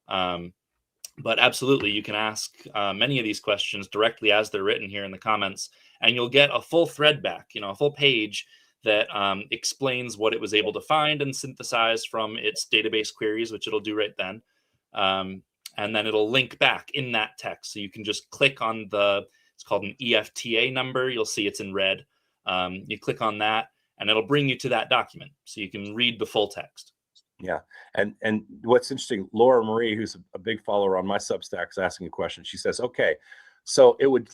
But absolutely, you can ask many of these questions directly as they're written here in the comments, and you'll get a full thread back, a full page that explains what it was able to find and synthesize from its database queries, which it'll do right then. And then it'll link back in that text. So you can just click on it's called an EFTA number. You'll see it's in red. You click on that and it'll bring you to that document. So you can read the full text. Yeah. And what's interesting, Laura Marie, who's a big follower on my Substack, is asking a question. She says, okay, so it would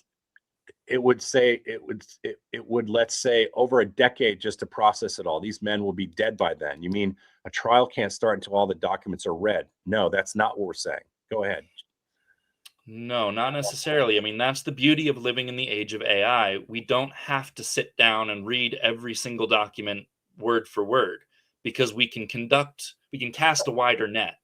let's say over a decade just to process it all. These men will be dead by then. You mean a trial can't start until all the documents are read? No, that's not what we're saying. Go ahead. No, not necessarily. I mean, that's the beauty of living in the age of AI. We don't have to sit down and read every single document word for word, because we can cast a wider net,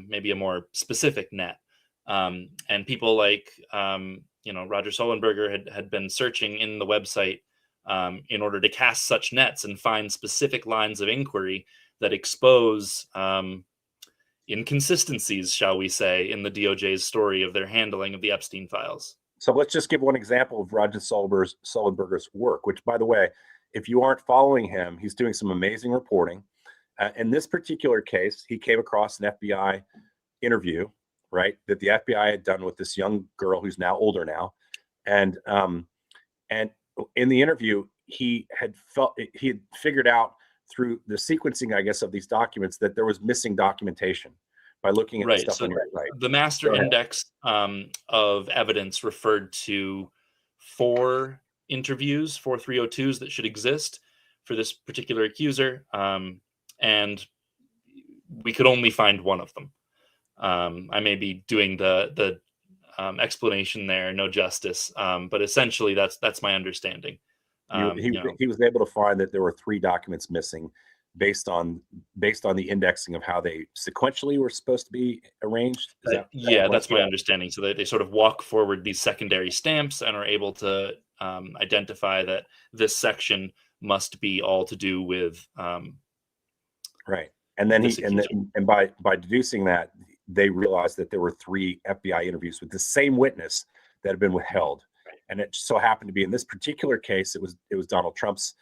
maybe a more specific net. And people like, Roger Sullenberger had been searching in the website in order to cast such nets and find specific lines of inquiry that expose inconsistencies, shall we say, in the DOJ's story of their handling of the Epstein files. So let's just give one example of Roger Sullenberger's work, which, by the way, if you aren't following him, he's doing some amazing reporting. In this particular case, he came across an FBI interview, right, that the FBI had done with this young girl who's now older now. And in the interview, he had figured out through the sequencing, I guess, of these documents that there was missing documentation by looking at the stuff on your site. The master index of evidence referred to 4 interviews, 4 302s that should exist for this particular accuser. And we could only find one of them. I may be doing the explanation there, no justice, but essentially that's my understanding. He was able to find that there were 3 documents missing based on the indexing of how they sequentially were supposed to be arranged. That's my understanding. So they sort of walk forward these secondary stamps and are able to identify that this section must be all to do with right. And then by deducing that, they realized that there were 3 FBI interviews with the same witness that had been withheld. And it so happened to be in this particular case, it was Donald Trump's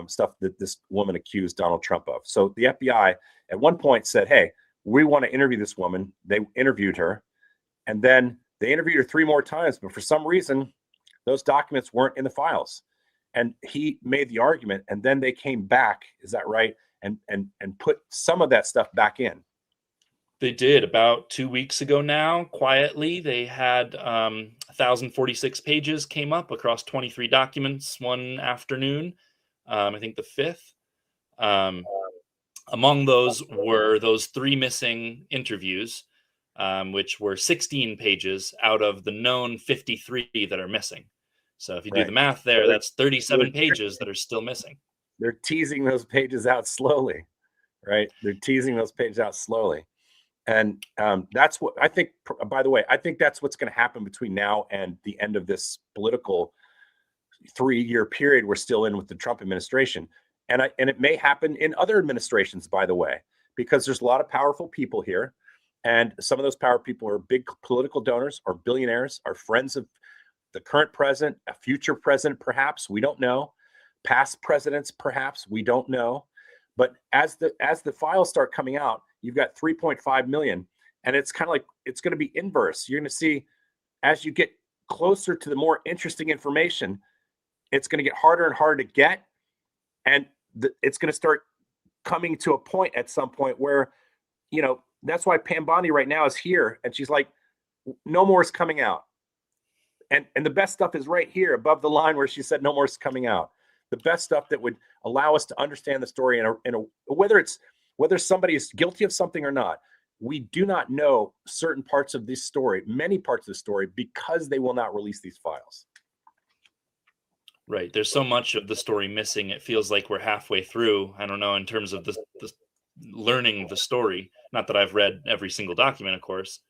stuff that this woman accused Donald Trump of. So the FBI at one point said, hey, we want to interview this woman. They interviewed her, and then they interviewed her 3 more times, but for some reason, those documents weren't in the files. And he made the argument, and then they came back, is that right? And put some of that stuff back in. They did about 2 weeks ago now. Quietly, they had 1,046 pages came up across 23 documents one afternoon. I think the 5th. Among those were those 3 missing interviews, which were 16 pages out of the known 53 that are missing. So if you do the math there, that's 37 pages that are still missing. They're teasing those pages out slowly, right? They're teasing those pages out slowly. And that's what I think, by the way, I think that's what's going to happen between now and the end of this political 3-year period we're still in with the Trump administration. And it may happen in other administrations, by the way, because there's a lot of powerful people here. And some of those powerful people are big political donors, are billionaires, are friends of the current president, a future president, perhaps, we don't know. Past presidents, perhaps, we don't know. But as the files start coming out, you've got 3.5 million, and it's kind of like it's going to be inverse. You're going to see as you get closer to the more interesting information, it's going to get harder and harder to get, and it's going to start coming to a point at some point where, you know, that's why Pam Bondi right now is here, and she's like, no more is coming out, and the best stuff is right here above the line where she said no more is coming out. The best stuff that would allow us to understand the story in a whether somebody is guilty of something or not. We do not know certain parts of this story, many parts of the story, because they will not release these files. Right. There's so much of the story missing. It feels like we're halfway through. I don't know, in terms of the learning the story. Not that I've read every single document, of course.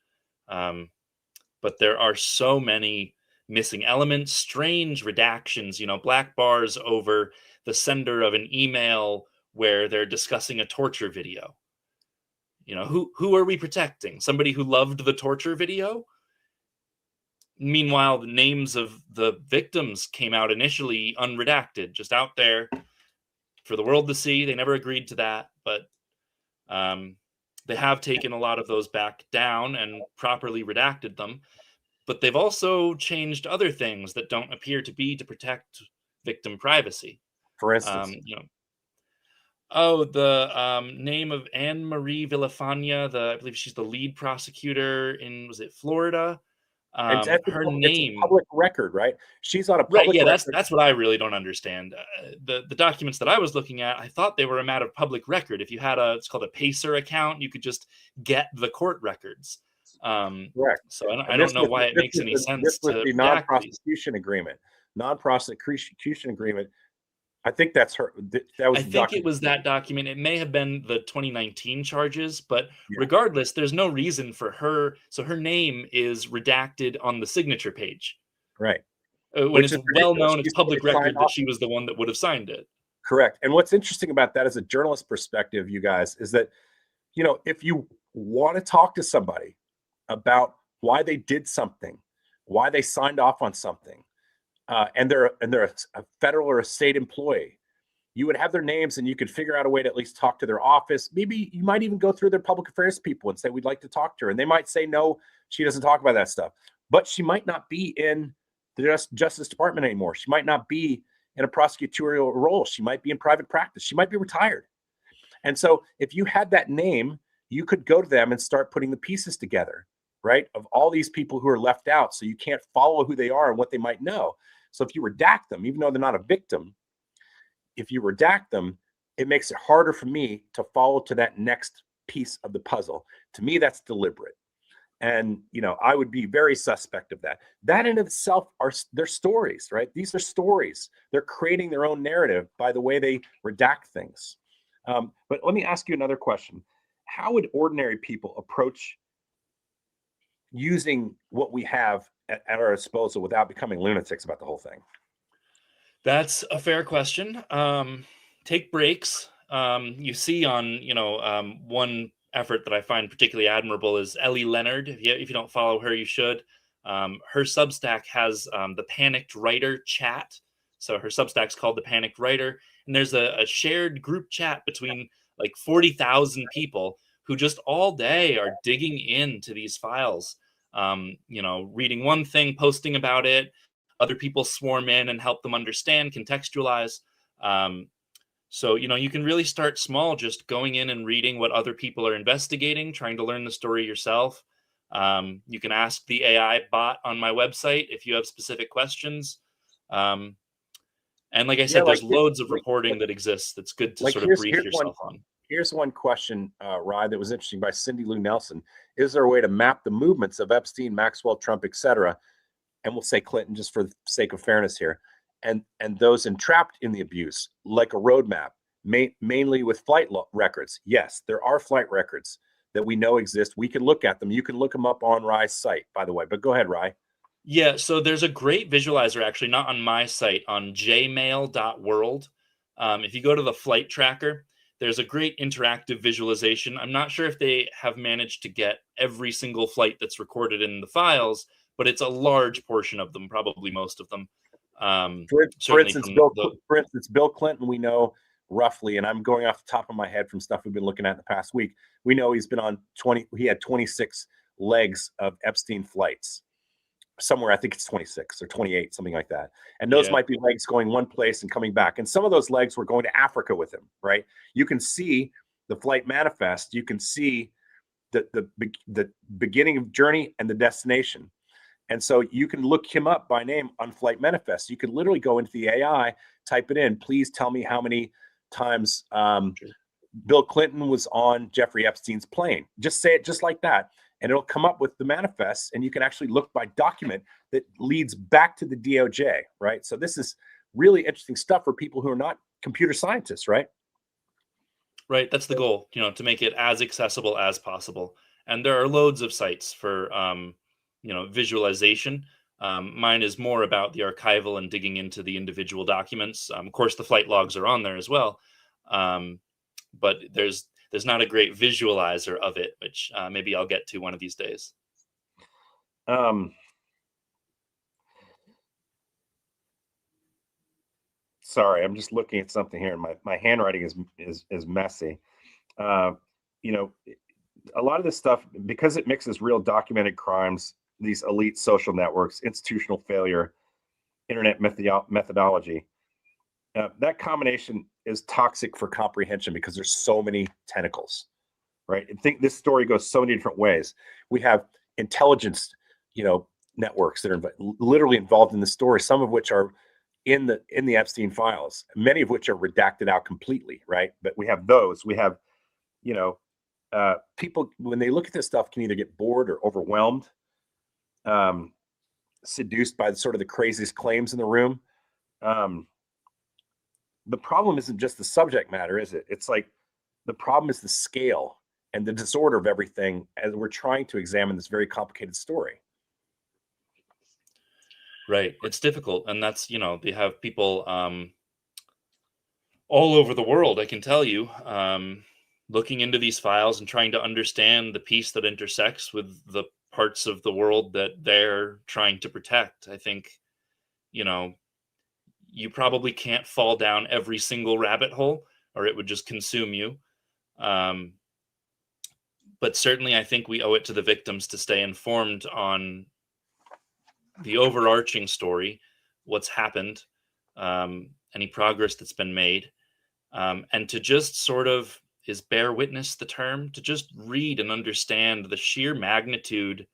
But there are so many missing elements, strange redactions, black bars over the sender of an email where they're discussing a torture video. Who are we protecting? Somebody who loved the torture video? Meanwhile, the names of the victims came out initially unredacted, just out there for the world to see. They never agreed to that, but they have taken a lot of those back down and properly redacted them. But they've also changed other things that don't appear to be to protect victim privacy. For instance, the name of Anne Marie Villafana, I believe she's the lead prosecutor in, was it Florida? Her name, it's a public record, right? She's on a public record. Right, yeah, that's what I really don't understand. The documents that I was looking at, I thought they were a matter of public record. If you had it's called a Pacer account, you could just get the court records. Correct. So I don't know why it makes any sense. This was the non-prosecution agreement. Non-prosecution agreement. I think that's her. That was. I think it was that document. It may have been the 2019 charges, but regardless, there's no reason for her. So her name is redacted on the signature page, right? When it's well known, it's public record that she was the one that would have signed it. Correct. And what's interesting about that, as a journalist perspective, you guys, is that if you want to talk to somebody about why they did something, why they signed off on something, and they're a federal or a state employee, you would have their names and you could figure out a way to at least talk to their office. Maybe you might even go through their public affairs people and say, we'd like to talk to her. And they might say, no, she doesn't talk about that stuff. But she might not be in the Justice Department anymore. She might not be in a prosecutorial role. She might be in private practice. She might be retired. And so if you had that name, you could go to them and start putting the pieces together, right? Of all these people who are left out. So you can't follow who they are and what they might know. So if you redact them, even though they're not a victim, if you redact them, it makes it harder for me to follow to that next piece of the puzzle. To me, that's deliberate. And, I would be very suspect of that. That in itself they're stories, right? These are stories. They're creating their own narrative by the way they redact things. But let me ask you another question. How would ordinary people approach using what we have at our disposal without becoming lunatics about the whole thing? That's a fair question. Take breaks. You see on, one effort that I find particularly admirable is Ellie Leonard. If you don't follow her, you should. Her Substack has the Panicked Writer chat. So her Substack's called the Panicked Writer, and there's a shared group chat between like 40,000 people who just all day are digging into these files. Reading one thing, posting about it. Other people swarm in and help them understand, contextualize. So, you can really start small, just going in and reading what other people are investigating, trying to learn the story yourself. You can ask the AI bot on my website if you have specific questions. And like I said, there's loads of reporting that exists that's good to sort of brief yourself on. Here's one question, Rye, that was interesting by Cindy Lou Nelson. Is there a way to map the movements of Epstein, Maxwell, Trump, et cetera, and we'll say Clinton just for the sake of fairness here, and those entrapped in the abuse, like a roadmap, mainly with flight records? Yes, there are flight records that we know exist. We can look at them. You can look them up on Rye's site, by the way. But go ahead, Rye. Yeah, so there's a great visualizer, actually, not on my site, on jmail.world. If you go to the flight tracker, there's a great interactive visualization. I'm not sure if they have managed to get every single flight that's recorded in the files, but it's a large portion of them, probably most of them. For instance, Bill Clinton, we know roughly, and I'm going off the top of my head from stuff we've been looking at in the past week, we know he's been on he had 26 legs of Epstein flights. Somewhere, I think it's 26 or 28, something like that. And those might be legs going one place and coming back. And some of those legs were going to Africa with him, right? You can see the flight manifest. You can see the beginning of journey and the destination. And so you can look him up by name on flight manifest. You can literally go into the AI, type it in. Please tell me how many times Bill Clinton was on Jeffrey Epstein's plane. Just say it just like that. And it'll come up with the manifest, and you can actually look by document that leads back to the DOJ, right? So this is really interesting stuff for people who are not computer scientists, right? Right, that's the goal, to make it as accessible as possible. And there are loads of sites for, visualization. Mine is more about the archival and digging into the individual documents. Of course, the flight logs are on there as well. But there's not a great visualizer of it, which maybe I'll get to one of these days. Sorry, I'm just looking at something here, and my handwriting is messy. A lot of this stuff, because it mixes real documented crimes, these elite social networks, institutional failure, internet methodology, that combination is toxic for comprehension because there's so many tentacles, right? I think this story goes so many different ways. We have intelligence, networks that are literally involved in the story, some of which are in the Epstein files, many of which are redacted out completely, right? But we have those. We have, people, when they look at this stuff, can either get bored or overwhelmed, seduced by sort of the craziest claims in the room. The problem isn't just the subject matter, is it? It's like the problem is the scale and the disorder of everything as we're trying to examine this very complicated story. Right. It's difficult. And that's, they have people all over the world, I can tell you, looking into these files and trying to understand the piece that intersects with the parts of the world that they're trying to protect. I think, you probably can't fall down every single rabbit hole or it would just consume you. But certainly I think we owe it to the victims to stay informed on the overarching story, what's happened, any progress that's been made, and to just sort of, is bear witness the term? To just read and understand the sheer magnitude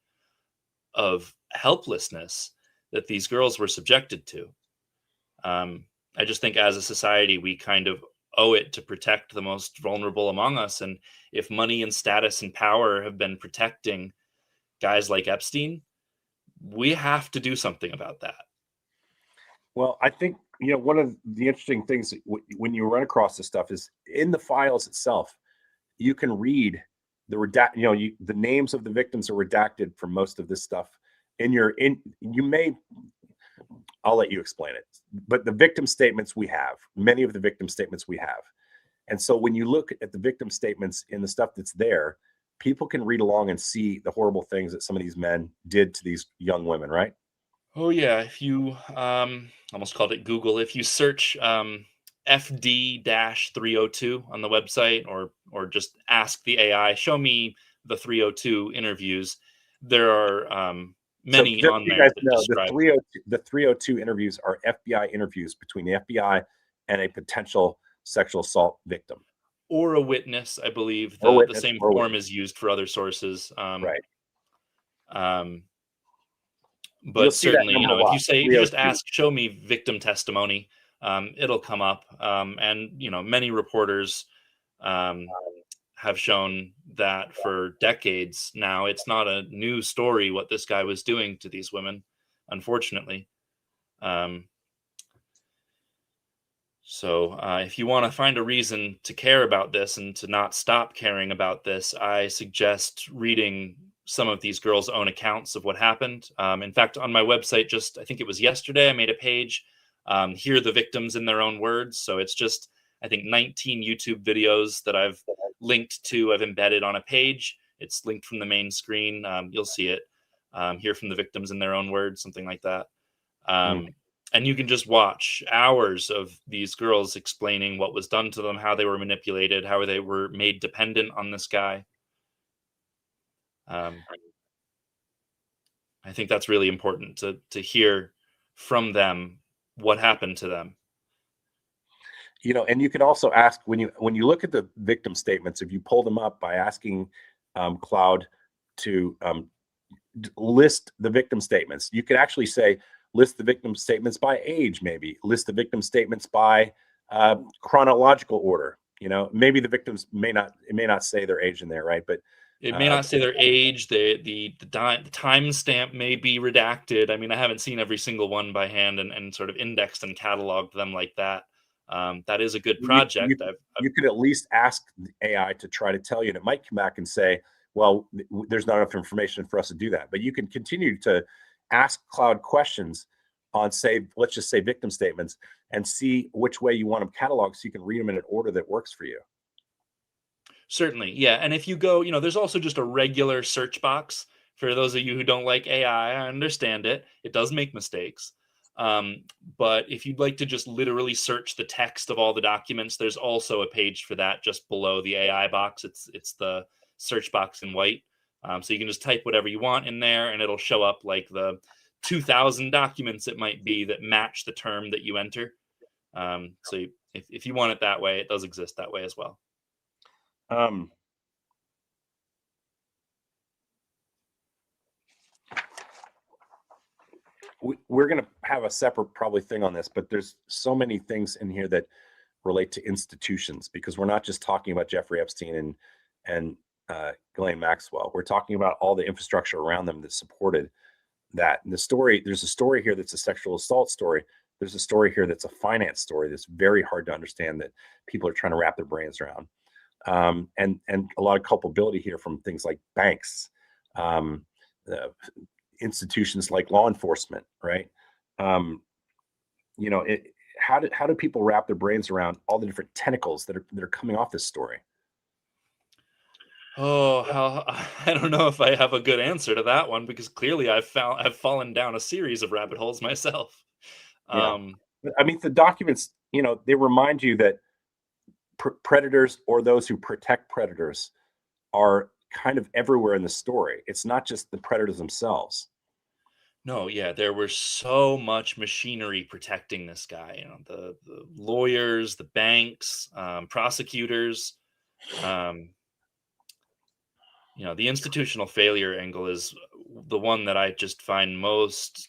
of helplessness that these girls were subjected to. I just think as a society, we kind of owe it to protect the most vulnerable among us. And if money and status and power have been protecting guys like Epstein, we have to do something about that. Well, I think, one of the interesting things when you run across this stuff is in the files itself, you can read the the names of the victims are redacted from most of this stuff. I'll let you explain it, but the victim statements many of the victim statements we have. And so when you look at the victim statements in the stuff that's there, people can read along and see the horrible things that some of these men did to these young women, right? Oh yeah, if you almost called it Google, if you search FD-302 on the website, or just ask the AI, show me the 302 interviews, there are So many just so on you there guys that know, describe the 302 interviews are FBI interviews between the FBI and a potential sexual assault victim or a witness. I believe or the witness same or form witness. is used for other sources. Right. Um, You'll but see that certainly, number a if lot. if you just 302. ask, show me victim testimony, it'll come up. And many reporters um, have shown that for decades now. It's not a new story what this guy was doing to these women, unfortunately. Um, so if you want to find a reason to care about this and to not stop caring about this, I suggest reading some of these girls' own accounts of what happened. In fact, on my website, just I think it was yesterday, I made a page, Hear the Victims in Their Own Words. So it's just, I think, 19 YouTube videos that I've linked to, I've embedded on a page. It's linked from the main screen. You'll see it. Hear from the Victims in Their Own Words, something like that. And you can just watch hours of these girls explaining what was done to them, how they were manipulated, how they were made dependent on this guy. I think that's really important to hear from them what happened to them. And you can also ask when you look at the victim statements, if you pull them up by asking Cloud to list the victim statements, you can actually say, list the victim statements by age, maybe list the victim statements by chronological order. Maybe the victims may not say their age in there, right? But it may not say their age. The timestamp may be redacted. I mean, I haven't seen every single one by hand and sort of indexed and cataloged them like that. That is a good project. You could at least ask the AI to try to tell you, and it might come back and say, well, there's not enough information for us to do that. But you can continue to ask Cloud questions on, let's just say victim statements, and see which way you want them cataloged so you can read them in an order that works for you. Certainly, yeah. And if you go, there's also just a regular search box for those of you who don't like AI. I understand it. It does make mistakes. But if you'd like to just literally search the text of all the documents, there's also a page for that just below the AI box. It's the search box in white. So you can just type whatever you want in there, and it'll show up like the 2,000 documents it might be that match the term that you enter. So if you want it that way, it does exist that way as well. We're going to have a separate probably thing on this, but there's so many things in here that relate to institutions, because we're not just talking about Jeffrey Epstein and Ghislaine Maxwell. We're talking about all the infrastructure around them that supported that. And there's a story here that's a sexual assault story. There's a story here that's a finance story that's very hard to understand, that people are trying to wrap their brains around. And a lot of culpability here from things like banks, institutions like law enforcement, right? How do people wrap their brains around all the different tentacles that are coming off this story? Oh, I don't know if I have a good answer to that one, because clearly I've fallen down a series of rabbit holes myself. Yeah. I mean, the documents, they remind you that predators, or those who protect predators, are kind of everywhere in the story. It's not just the predators themselves. No, yeah, there was so much machinery protecting this guy. The lawyers, the banks, prosecutors. The institutional failure angle is the one that I just find most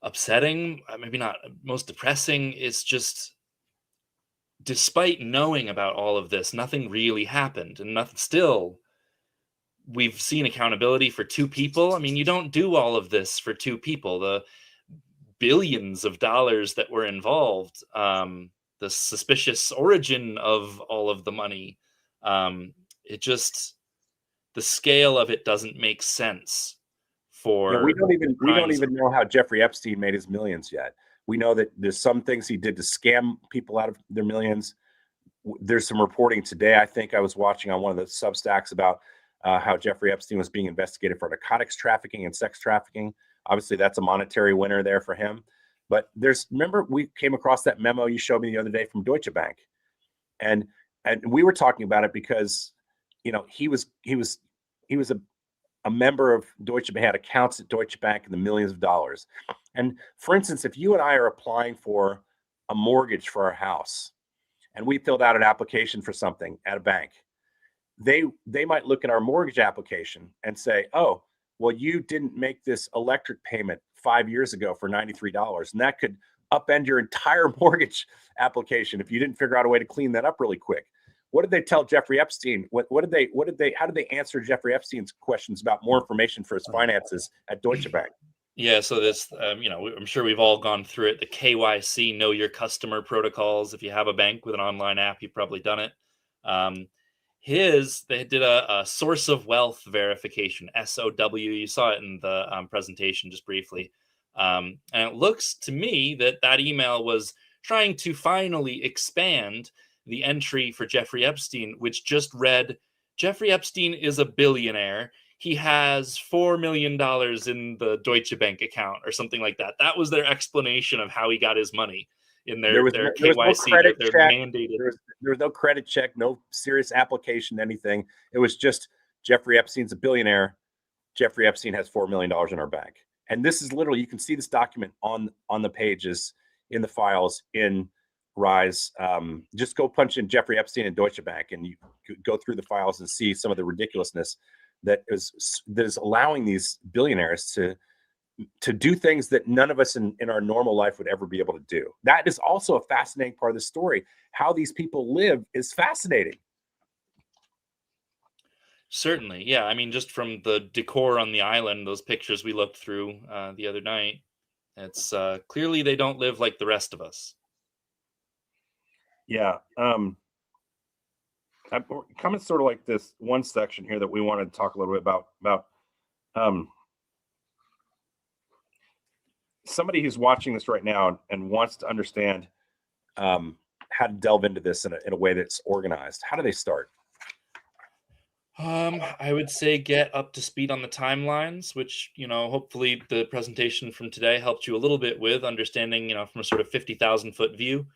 upsetting. Maybe not most depressing. It's just, despite knowing about all of this, nothing really happened, and nothing still. We've seen accountability for 2 people. I mean, you don't do all of this for 2 people. The billions of dollars that were involved, the suspicious origin of all of the money, the scale of it doesn't make sense for. We don't even know how Jeffrey Epstein made his millions yet. We know that there's some things he did to scam people out of their millions. there's some reporting today. I think I was watching on one of the Substacks about how Jeffrey Epstein was being investigated for narcotics trafficking and sex trafficking. Obviously, that's a monetary winner there for him. But remember, we came across that memo you showed me the other day from Deutsche Bank, and we were talking about it because, he was a member of Deutsche Bank, had accounts at Deutsche Bank in the millions of dollars. And for instance, if you and I are applying for a mortgage for our house, and we filled out an application for something at a bank, they might look at our mortgage application and say, oh, well, you didn't make this electric payment 5 years ago for $93. And that could upend your entire mortgage application if you didn't figure out a way to clean that up really quick. What did they tell Jeffrey Epstein? How did they answer Jeffrey Epstein's questions about more information for his finances at Deutsche Bank? Yeah, so this, I'm sure we've all gone through it. The KYC, know your customer protocols. If you have a bank with an online app, you've probably done it. They did a source of wealth verification, SOW. You saw it in the presentation just briefly. And it looks to me that email was trying to finally expand the entry for Jeffrey Epstein, which just read, Jeffrey Epstein is a billionaire. He has $4 million in the Deutsche Bank account or something like that. That was their explanation of how he got his money in their KYC. Their mandated. There was no credit check, no serious application, anything. It was just Jeffrey Epstein's a billionaire. Jeffrey Epstein has $4 million in our bank. And this is literally, you can see this document on the pages in the files in Rise. Just go punch in Jeffrey Epstein and Deutsche Bank, and you go through the files and see some of the ridiculousness that is allowing these billionaires to do things that none of us in our normal life would ever be able to do. That is also a fascinating part of the story. How these people live is fascinating. Certainly. Yeah. I mean, just from the decor on the island, those pictures we looked through the other night, it's clearly they don't live like the rest of us. Yeah. Coming sort of like this one section here that we wanted to talk a little bit about somebody who's watching this right now and wants to understand how to delve into this in a way that's organized. How do they start? I would say get up to speed on the timelines, which, hopefully the presentation from today helped you a little bit with understanding, from a sort of 50,000 foot view.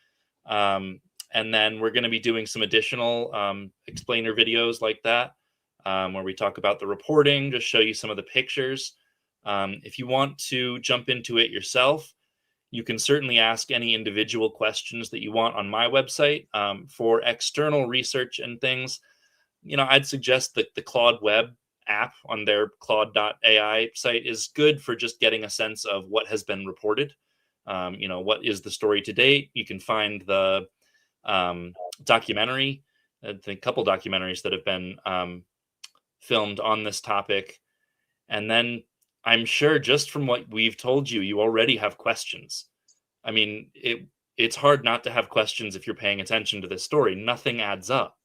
And then we're going to be doing some additional explainer videos like that, where we talk about the reporting, just show you some of the pictures. If you want to jump into it yourself, you can certainly ask any individual questions that you want on my website. For external research and things, I'd suggest that the Claude Web app on their Claude.ai site is good for just getting a sense of what has been reported. What is the story to date? You can find the documentary, I think a couple documentaries that have been filmed on this topic. And then I'm sure just from what we've told you, you already have questions. I mean, it's hard not to have questions if you're paying attention to this story. Nothing adds up.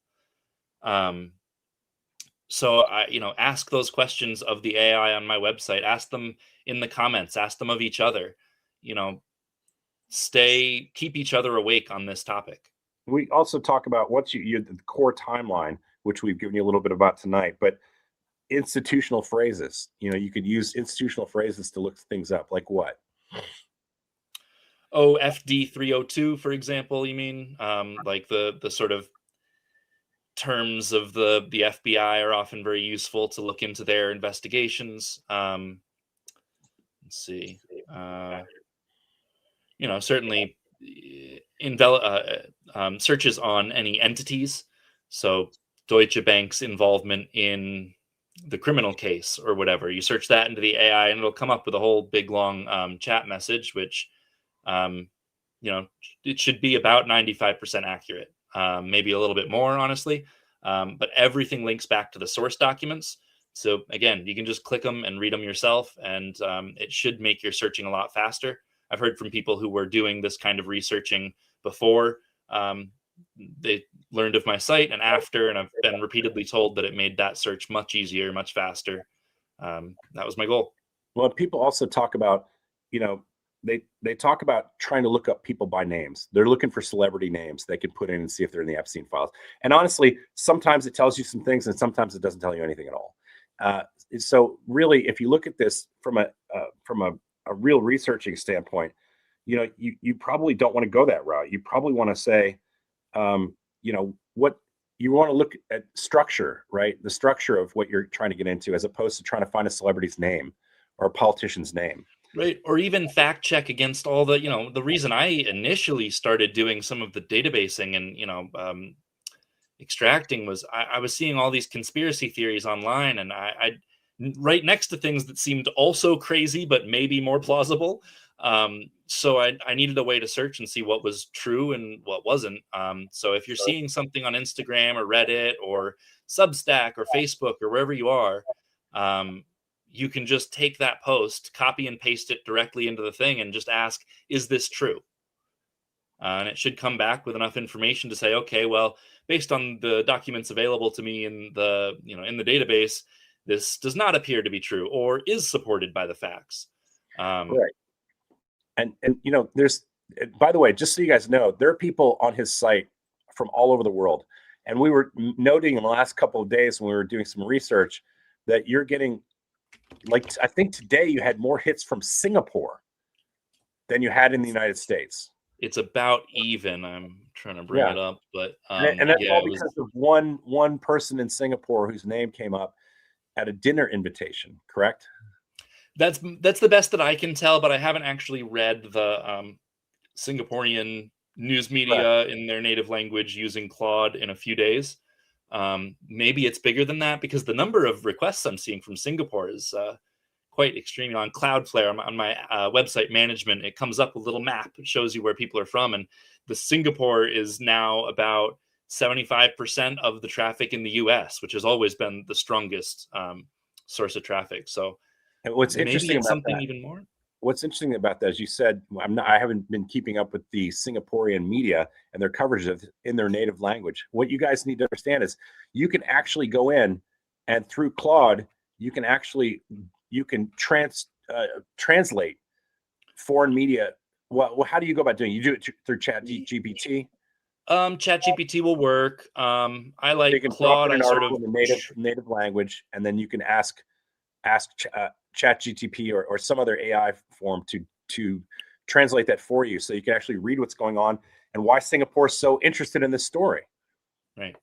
So ask those questions of the AI on my website, ask them in the comments, ask them of each other, keep each other awake on this topic. We also talk about what's the core timeline, which we've given you a little bit about tonight, but institutional phrases, you could use institutional phrases to look things up. Like what? Oh, FD 302, for example, you mean? Like the sort of terms of the FBI are often very useful to look into their investigations. Let's see. Certainly searches on any entities. So Deutsche Bank's involvement in the criminal case or whatever. You search that into the AI and it'll come up with a whole big long chat message, which, it should be about 95% accurate. Maybe a little bit more, honestly. But everything links back to the source documents. So again, you can just click them and read them yourself, and it should make your searching a lot faster. I've heard from people who were doing this kind of researching before they learned of my site and after, and I've been repeatedly told that it made that search much easier, much faster. That was my goal. Well, people also talk about, they talk about trying to look up people by names. They're looking for celebrity names they can put in and see if they're in the Epstein files. And honestly, sometimes it tells you some things, and sometimes it doesn't tell you anything at all. So really, if you look at this from a real researching standpoint, you probably don't want to go that route. You probably want to say, what you want to look at structure, right? The structure of what you're trying to get into, as opposed to trying to find a celebrity's name or a politician's name. Right. Or even fact check against all the, the reason I initially started doing some of the databasing and, extracting was I was seeing all these conspiracy theories online, and I right next to things that seemed also crazy, but maybe more plausible. So I needed a way to search and see what was true and what wasn't. So if you're seeing something on Instagram or Reddit or Substack or Facebook or wherever you are, you can just take that post, copy and paste it directly into the thing, and just ask, is this true? And it should come back with enough information to say, okay, well, based on the documents available to me in the, in the database, this does not appear to be true or is supported by the facts. Right. And there's, by the way, just so you guys know, there are people on his site from all over the world. And we were noting in the last couple of days when we were doing some research that you're getting, like, I think today you had more hits from Singapore than you had in the United States. It's about even. I'm trying to bring it up, but and that's all because of one person in Singapore whose name came up at a dinner invitation, correct? That's the best that I can tell, but I haven't actually read the Singaporean news media in their native language using Claude in a few days. Maybe it's bigger than that, because the number of requests I'm seeing from Singapore is quite extreme. On Cloudflare, on my website management, it comes up a little map. It shows you where people are from. And the Singapore is now about 75% of the traffic in the US, which has always been the strongest source of traffic. So and what's interesting about something that, even more. What's interesting about that, as you said, I haven't been keeping up with the Singaporean media and their coverage in their native language. What you guys need to understand is you can actually go in, and through Claude, you can translate foreign media. Well, how do you go about doing it? You do it through ChatGPT? ChatGPT will work. I like you can Claude. Drop in an article in the native language, and then you can ask ChatGPT or some other AI form to translate that for you, so you can actually read what's going on and why Singapore is so interested in this story. Right.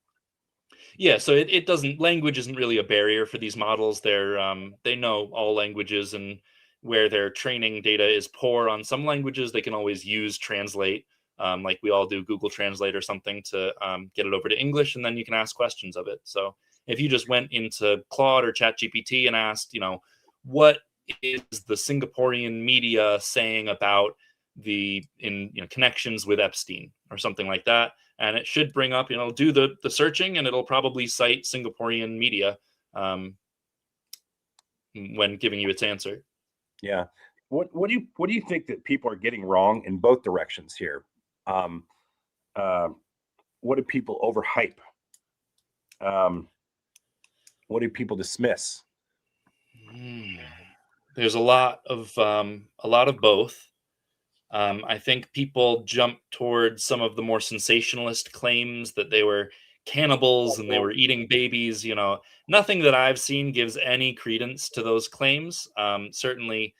Yeah. So it doesn't. Language isn't really a barrier for these models. They know all languages, and where their training data is poor on some languages, they can always use Translate, like we all do Google Translate or something, to get it over to English, and then you can ask questions of it. So if you just went into Claude or ChatGPT and asked, what is the Singaporean media saying about the connections with Epstein or something like that, and it should bring up, do the searching, and it'll probably cite Singaporean media when giving you its answer. Yeah. What do you think that people are getting wrong in both directions here? What do people overhype? What do people dismiss? There's a lot of both. I think people jump towards some of the more sensationalist claims that they were cannibals and they were eating babies. Nothing that I've seen gives any credence to those claims. Certainly,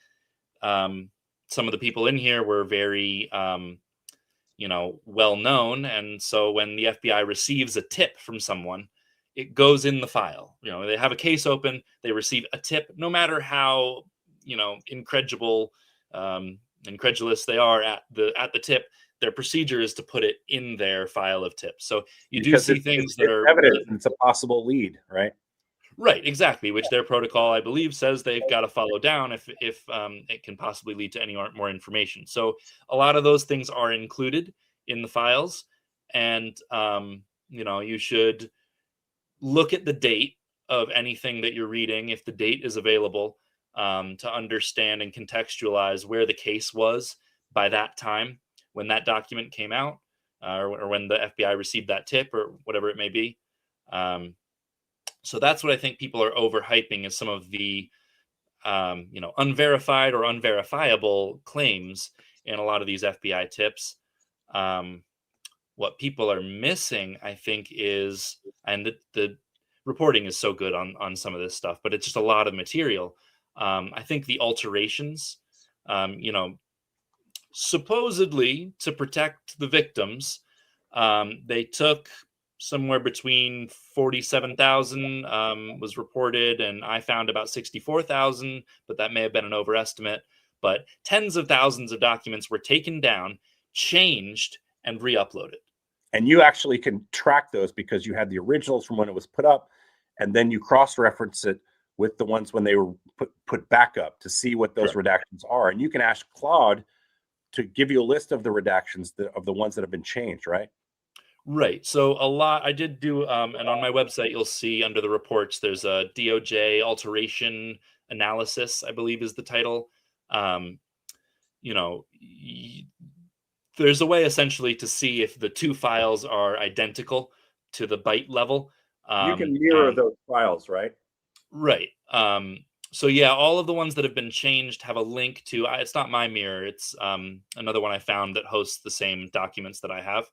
some of the people in here were very, well known, and so when the FBI receives a tip from someone, it goes in the file. They have a case open, they receive a tip, no matter how incredulous they are at the tip, their procedure is to put it in their file of tips. So you do see things that are evidence, and it's a possible lead, right? Right, exactly, which their protocol, I believe, says they've got to follow down if it can possibly lead to any more information. So a lot of those things are included in the files, and you should look at the date of anything that you're reading, if the date is available, to understand and contextualize where the case was by that time when that document came out, or when the FBI received that tip, or whatever it may be. So that's what I think people are overhyping, is some of the unverified or unverifiable claims in a lot of these FBI tips. What people are missing, I think, is, and the reporting is so good on some of this stuff, but it's just a lot of material. I think the alterations, supposedly to protect the victims, they took somewhere between 47,000 was reported, and I found about 64,000, but that may have been an overestimate. But tens of thousands of documents were taken down, changed, and re-uploaded. And you actually can track those because you had the originals from when it was put up, and then you cross-reference it with the ones when they were put back up to see what those redactions are. And you can ask Claude to give you a list of the redactions of the ones that have been changed, right? Right. So a lot I did do, and on my website, you'll see under the reports, there's a DOJ alteration analysis, I believe is the title. There's a way essentially to see if the two files are identical to the byte level. You can mirror those files, right? Right. So yeah, all of the ones that have been changed have a link to, it's not my mirror, it's another one I found that hosts the same documents that I have.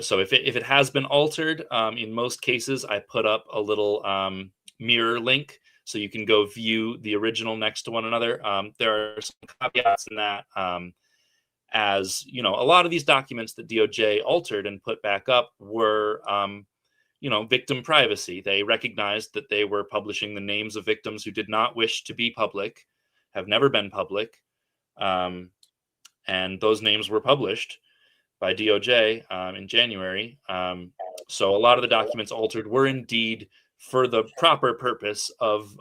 So if it has been altered, in most cases, I put up a little mirror link so you can go view the original next to one another. There are some caveats in that, as a lot of these documents that DOJ altered and put back up were, victim privacy. They recognized that they were publishing the names of victims who did not wish to be public, have never been public, and those names were published by DOJ in January. So a lot of the documents altered were indeed for the proper purpose of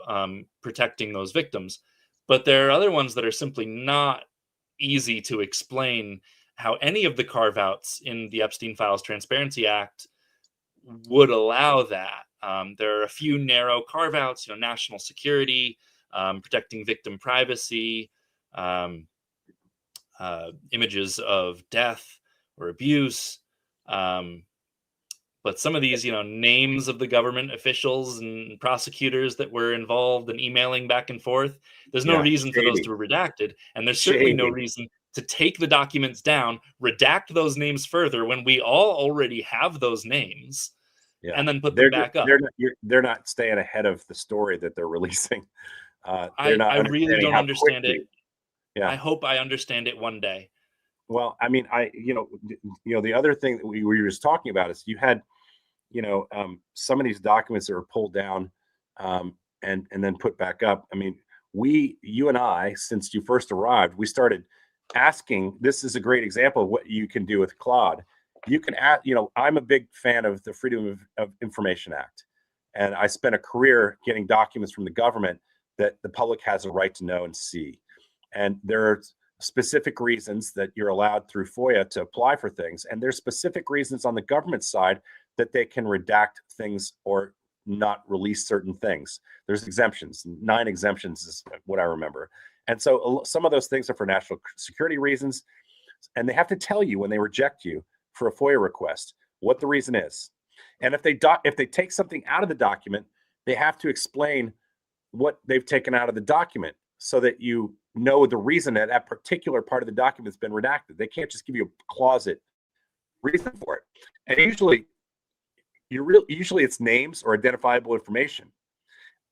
protecting those victims. But there are other ones that are simply not easy to explain how any of the carve-outs in the Epstein Files Transparency Act would allow that. There are a few narrow carve-outs, national security, protecting victim privacy, images of death or abuse. But some of these, names of the government officials and prosecutors that were involved in emailing back and forth, there's no reason for those to be redacted. And there's certainly no reason to take the documents down, redact those names further when we all already have those names, and then put them back up. They're not staying ahead of the story that they're releasing. I really don't understand it. Yeah. I hope I understand it one day. Well, I mean, the other thing that we were just talking about is you had, some of these documents that were pulled down and then put back up. I mean, you and I, since you first arrived, we started asking. This is a great example of what you can do with Claude. You can ask, I'm a big fan of the Freedom of Information Act, and I spent a career getting documents from the government that the public has a right to know and see. And there are specific reasons that you're allowed through FOIA to apply for things. And there's specific reasons on the government side that they can redact things or not release certain things. There's exemptions, 9 exemptions is what I remember. And so some of those things are for national security reasons. And they have to tell you when they reject you for a FOIA request what the reason is. And if they take something out of the document, they have to explain what they've taken out of the document so that you know the reason that that particular part of the document has been redacted. They can't just give you a closet reason for it. And usually it's names or identifiable information.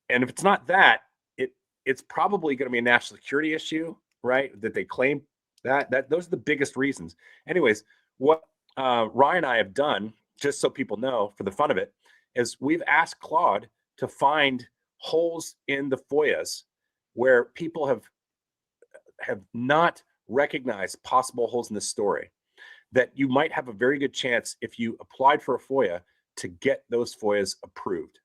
And if it's not that, it's probably going to be a national security issue, right? That they claim that those are the biggest reasons. Anyways, what Ryan and I have done, just so people know for the fun of it, is we've asked Claude to find holes in the FOIAs where people have not recognized possible holes in the story, that you might have a very good chance if you applied for a FOIA to get those FOIAs approved.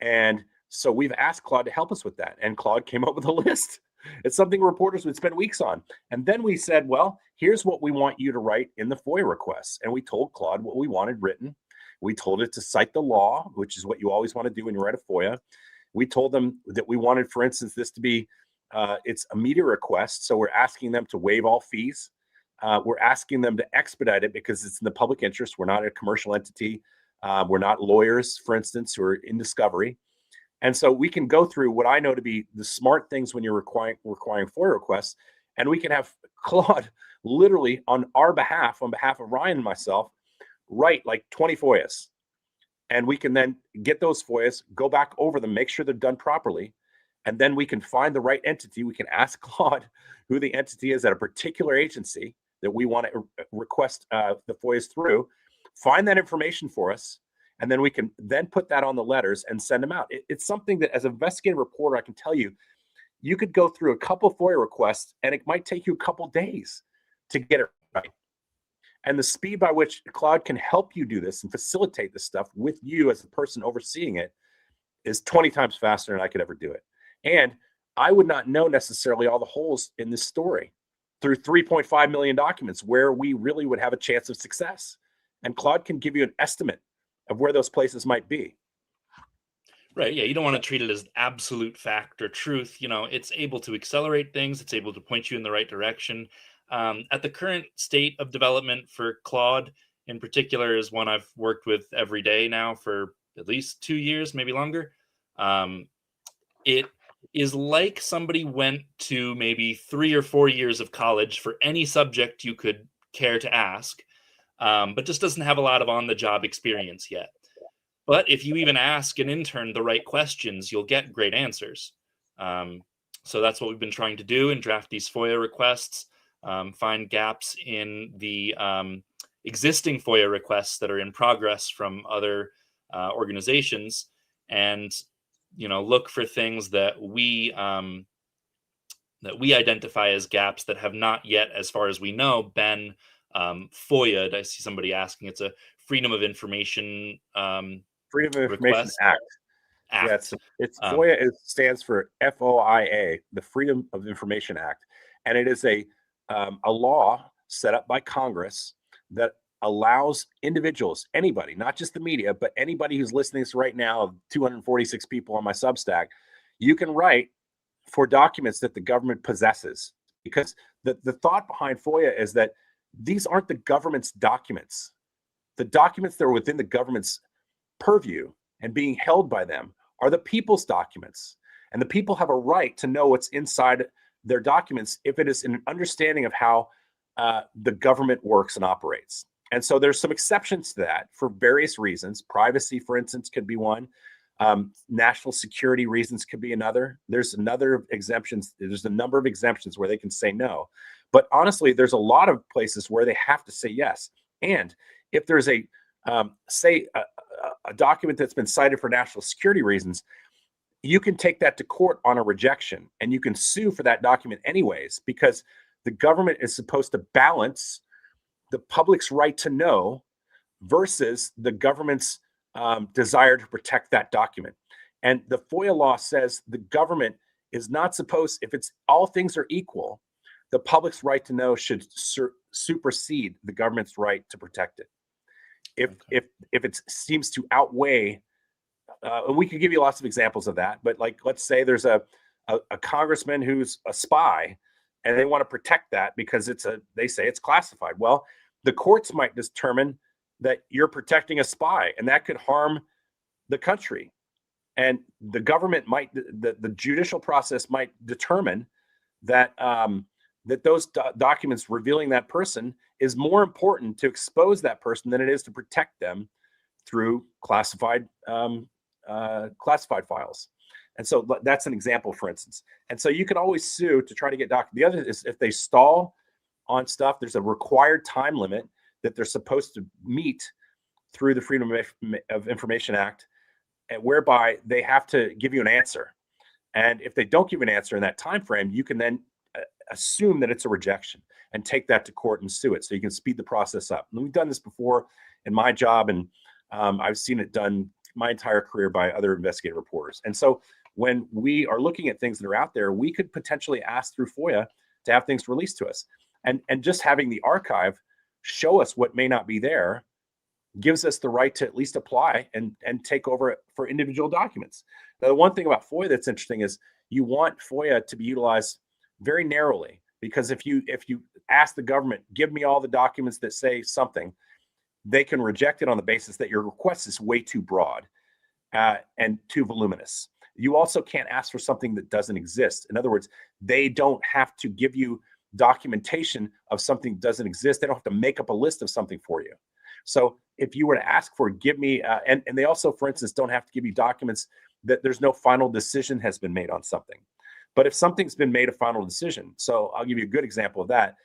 And so we've asked Claude to help us with that. And Claude came up with a list. It's something reporters would spend weeks on. And then we said, well, here's what we want you to write in the FOIA requests. And we told Claude what we wanted written. We told it to cite the law, which is what you always want to do when you write a FOIA. We told them that we wanted, for instance, this to be, it's a media request. So we're asking them to waive all fees. We're asking them to expedite it because it's in the public interest. We're not a commercial entity. We're not lawyers, for instance, who are in discovery. And so we can go through what I know to be the smart things when you're requiring FOIA requests, and we can have Claude literally on our behalf, on behalf of Ryan and myself, write like 20 FOIAs. And we can then get those FOIAs, go back over them, make sure they're done properly. And then we can find the right entity. We can ask Claude who the entity is at a particular agency that we want to request the FOIAs through, find that information for us, and then we can then put that on the letters and send them out. It's something that as an investigative reporter, I can tell you, you could go through a couple FOIA requests and it might take you a couple days to get it right. And the speed by which Claude can help you do this and facilitate this stuff with you as the person overseeing it is 20 times faster than I could ever do it. And I would not know necessarily all the holes in this story through 3.5 million documents where we really would have a chance of success. And Claude can give you an estimate of where those places might be. Right. Yeah. You don't want to treat it as absolute fact or truth. It's able to accelerate things. It's able to point you in the right direction. At the current state of development for Claude in particular is one I've worked with every day now for at least 2 years, maybe longer. It is like somebody went to maybe 3 or 4 years of college for any subject you could care to ask, but just doesn't have a lot of on-the-job experience yet. But if you even ask an intern the right questions, you'll get great answers. So that's what we've been trying to do and draft these FOIA requests, find gaps in the existing FOIA requests that are in progress from other organizations, and look for things that we identify as gaps that have not yet, as far as we know, been FOIA'd. I see somebody asking. It's a Freedom of Information Freedom of Information request. Act. Yeah, it's FOIA. It stands for FOIA, the Freedom of Information Act, and it is a law set up by Congress that allows individuals, anybody, not just the media, but anybody who's listening to this right now, 246 people on my Substack, you can write for documents that the government possesses. Because the thought behind FOIA is that these aren't the government's documents. The documents that are within the government's purview and being held by them are the people's documents. And the people have a right to know what's inside their documents if it is an understanding of how the government works and operates. And so there's some exceptions to that for various reasons. Privacy, for instance, could be one. National security reasons could be another. There's another exemptions. There's a number of exemptions where they can say no. But honestly, there's a lot of places where they have to say yes. And if there's a document that's been cited for national security reasons, you can take that to court on a rejection, and you can sue for that document anyways, because the government is supposed to balance the public's right to know versus the government's desire to protect that document. And the FOIA law says the government is not supposed, if it's all things are equal, the public's right to know should supersede the government's right to protect it. If it seems to outweigh, and we could give you lots of examples of that, but like, let's say there's a congressman who's a spy and they want to protect that because they say it's classified. Well, the courts might determine that you're protecting a spy, and that could harm the country. And the government might, the judicial process might determine that that those documents revealing that person is more important to expose that person than it is to protect them through classified files. And so that's an example, for instance. And so you can always sue to try to get documents. The other is if they stall on stuff, there's a required time limit that they're supposed to meet through the Freedom of Information Act, whereby they have to give you an answer. And if they don't give an answer in that time frame, you can then assume that it's a rejection and take that to court and sue it, so you can speed the process up. And we've done this before in my job, and I've seen it done my entire career by other investigative reporters. And so when we are looking at things that are out there, we could potentially ask through FOIA to have things released to us. And just having the archive show us what may not be there gives us the right to at least apply and take over for individual documents. Now, the one thing about FOIA that's interesting is you want FOIA to be utilized very narrowly, because if you ask the government, give me all the documents that say something, they can reject it on the basis that your request is way too broad and too voluminous. You also can't ask for something that doesn't exist. In other words, they don't have to give you documentation of something that doesn't exist. They don't have to make up a list of something for you. So if you were to ask for, give me, and they also, for instance, don't have to give you documents that there's no final decision has been made on something. But if something's been made a final decision, so I'll give you a good example of that.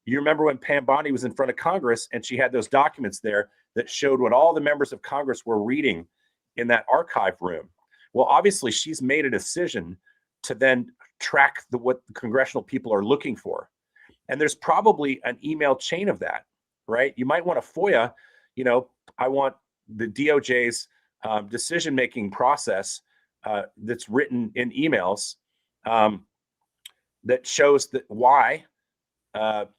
You remember when Pam Bondi was in front of Congress and she had those documents there that showed what all the members of Congress were reading in that archive room. Well, obviously, she's made a decision to then track what the congressional people are looking for. And there's probably an email chain of that, right? You might want a FOIA, I want the DOJ's decision-making process that's written in emails that shows that why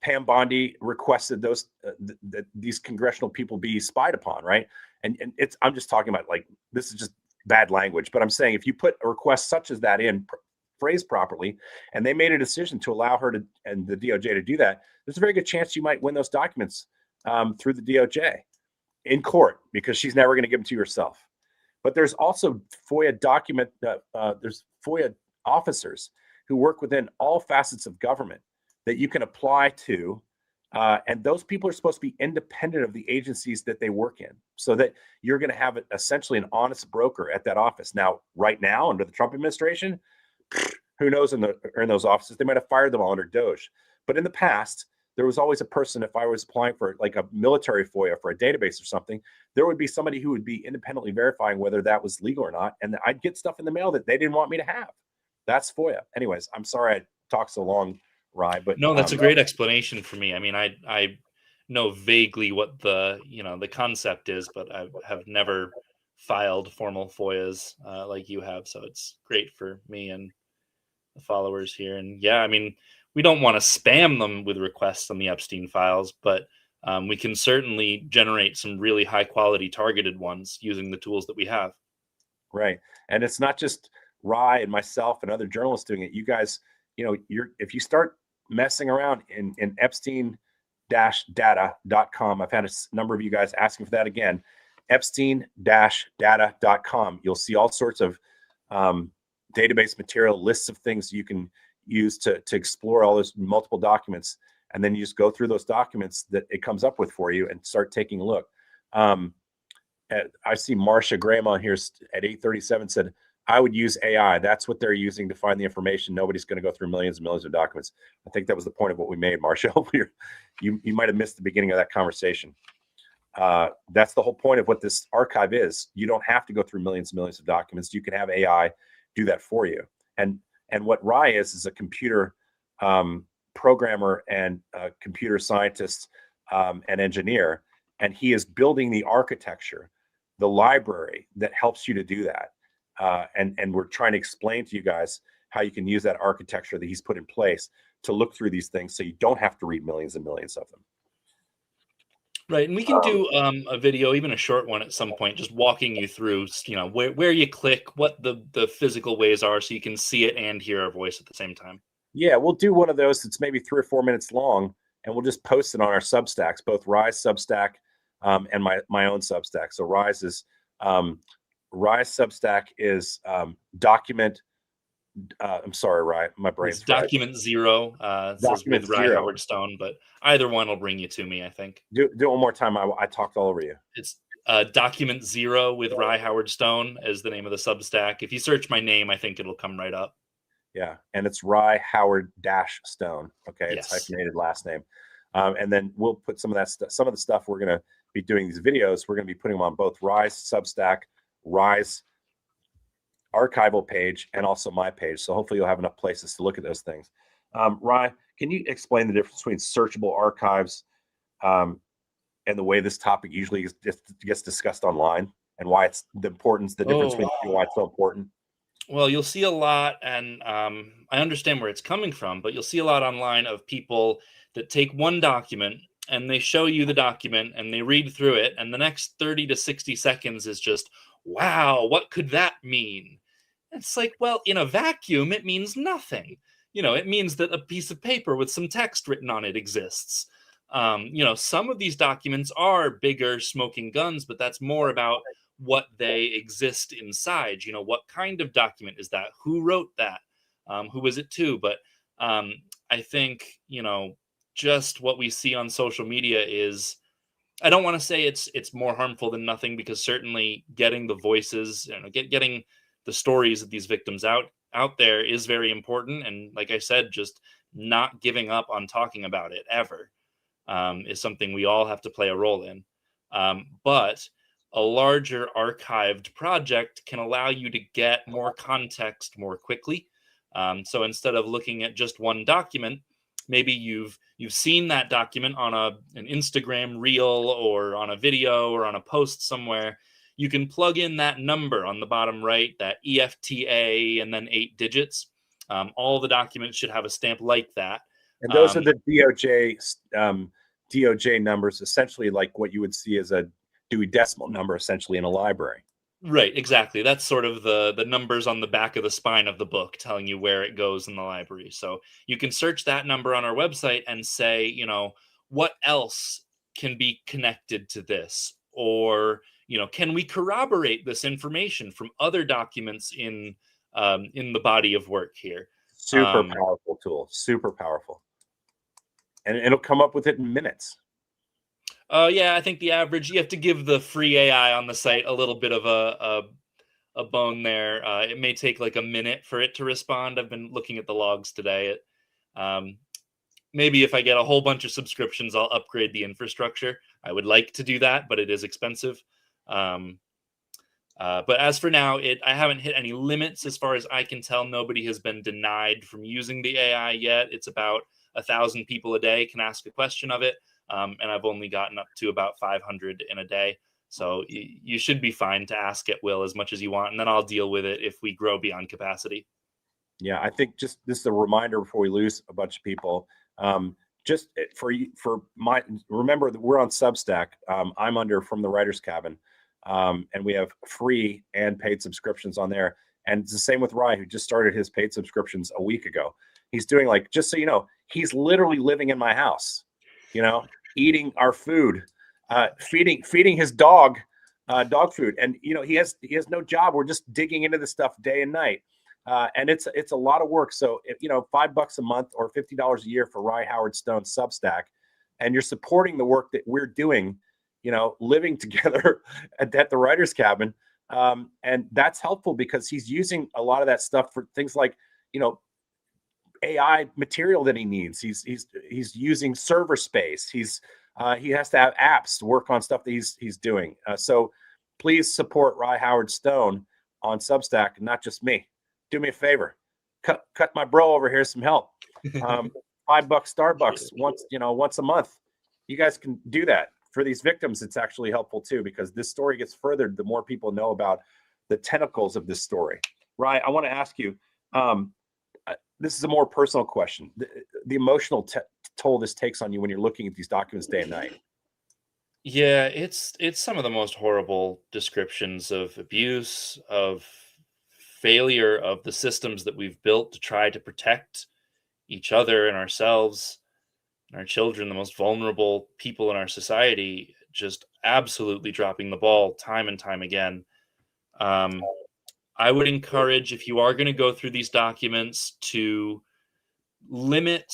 Pam Bondi requested those that these congressional people be spied upon, right? And I'm just talking about, like, this is just bad language, but I'm saying if you put a request such as that in phrased properly, and they made a decision to allow her to and the DOJ to do that, there's a very good chance you might win those documents through the DOJ in court, because she's never going to give them to you herself. But there's also FOIA there's FOIA officers who work within all facets of government that you can apply to. And those people are supposed to be independent of the agencies that they work in, so that you're going to have essentially an honest broker at that office. Now, right now, under the Trump administration, who knows in those offices, they might have fired them all under Doge. But in the past, there was always a person, if I was applying for like a military FOIA for a database or something, there would be somebody who would be independently verifying whether that was legal or not. And I'd get stuff in the mail that they didn't want me to have. That's FOIA. Anyways, I'm sorry I talked so long, Rye, but no, that's a great explanation for me. I mean, I know vaguely what the concept is, but I have never filed formal FOIAs like you have. So it's great for me and the followers here. And yeah, I mean, we don't want to spam them with requests on the Epstein files, but we can certainly generate some really high quality targeted ones using the tools that we have. Right. And it's not just Rye and myself and other journalists doing it. You guys, if you start messing around in epstein-data.com, I've had a number of you guys asking for that again, epstein-data.com. You'll see all sorts of database material, lists of things you can use to explore all those multiple documents. And then you just go through those documents that it comes up with for you and start taking a look. I see Marcia Graham on here at 8:37 said, I would use AI. That's what they're using to find the information. Nobody's going to go through millions and millions of documents. I think that was the point of what we made, Marcia. You might have missed the beginning of that conversation. That's the whole point of what this archive is. You don't have to go through millions and millions of documents. You can have AI do that for you. And what Rye is a computer programmer and a computer scientist and engineer. And he is building the architecture, the library that helps you to do that. And we're trying to explain to you guys how you can use that architecture that he's put in place to look through these things so you don't have to read millions and millions of them. Right. And we can do a video, even a short one at some point, just walking you through, where you click, what the physical ways are, so you can see it and hear our voice at the same time. Yeah, we'll do one of those that's maybe 3 or 4 minutes long, and we'll just post it on our Substacks, both Rise Substack and my own Substack. So Rise Substack is document. I'm sorry, Rye, my brain's it's document zero. Document with Rye zero. Howard Stone, but either one will bring you to me, I think. Do it one more time. I talked all over you. It's document zero with Rye Howard Stone is the name of the Substack. If you search my name, I think it'll come right up. Yeah, and it's Rye Howard Stone. Okay, Yes. It's hyphenated last name. And then we'll put some of that stuff. Some of the stuff we're going to be doing these videos. We're going to be putting them on both Rise Substack, Rise archival page, and also my page. So hopefully you'll have enough places to look at those things. Rye, can you explain the difference between searchable archives and the way this topic usually gets discussed online, and why it's the difference between why it's so important? Well, you'll see a lot, and I understand where it's coming from, but you'll see a lot online of people that take one document and they show you the document and they read through it, and the next 30 to 60 seconds is just, wow, what could that mean? It's like, well, in a vacuum, it means nothing. It means that a piece of paper with some text written on it exists. Some of these documents are bigger smoking guns, but that's more about what they exist inside. What kind of document is that? Who wrote that? Who was it to? But I think, just what we see on social media is, I don't want to say it's more harmful than nothing, because certainly getting the voices, getting the stories of these victims out there is very important. And like I said, just not giving up on talking about it ever is something we all have to play a role in. But a larger archived project can allow you to get more context more quickly. So instead of looking at just one document, maybe you've seen that document on an Instagram reel or on a video or on a post somewhere. You can plug in that number on the bottom right, that EFTA, and then 8 digits. All the documents should have a stamp like that. And those are the DOJ numbers, essentially like what you would see as a Dewey Decimal number, essentially in a library. Right, exactly. That's sort of the numbers on the back of the spine of the book telling you where it goes in the library. So you can search that number on our website and say, what else can be connected to this? Or, can we corroborate this information from other documents in the body of work here? Super powerful tool, super powerful. And it'll come up with it in minutes. Yeah, I think the average, you have to give the free AI on the site a little bit of a bone there. It may take like a minute for it to respond. I've been looking at the logs today. Maybe if I get a whole bunch of subscriptions, I'll upgrade the infrastructure. I would like to do that, but it is expensive. But as for now, I haven't hit any limits as far as I can tell. Nobody has been denied from using the AI yet. It's about 1,000 people a day can ask a question of it. And I've only gotten up to about 500 in a day. So you should be fine to ask at will as much as you want. And then I'll deal with it if we grow beyond capacity. Yeah, I think just this is a reminder before we lose a bunch of people. Just remember that we're on Substack. I'm under From the Writer's Cabin. And we have free and paid subscriptions on there. And it's the same with Rye, who just started his paid subscriptions a week ago. He's doing, like, just so you know, he's literally living in my house, eating our food, feeding his dog food. And, he has no job. We're just digging into this stuff day and night. And it's a lot of work. So, if, $5 a month or $50 a year for Rye Howard Stone's Substack, and you're supporting the work that we're doing, living together at the Writer's Cabin. And that's helpful because he's using a lot of that stuff for things like, AI material that he needs. He's using server space. He has to have apps to work on stuff that he's doing. So please support Rye Howard Stone on Substack, not just me. Do me a favor, cut my bro over here some help. $5 Starbucks once a month. You guys can do that. For these victims, it's actually helpful too, because this story gets furthered the more people know about the tentacles of this story. Rye, I want to ask you, this is a more personal question. The emotional toll this takes on you when you're looking at these documents day and night. Yeah, it's some of the most horrible descriptions of abuse, of failure of the systems that we've built to try to protect each other and ourselves and our children, the most vulnerable people in our society, just absolutely dropping the ball time and time again. I would encourage, if you are going to go through these documents, to limit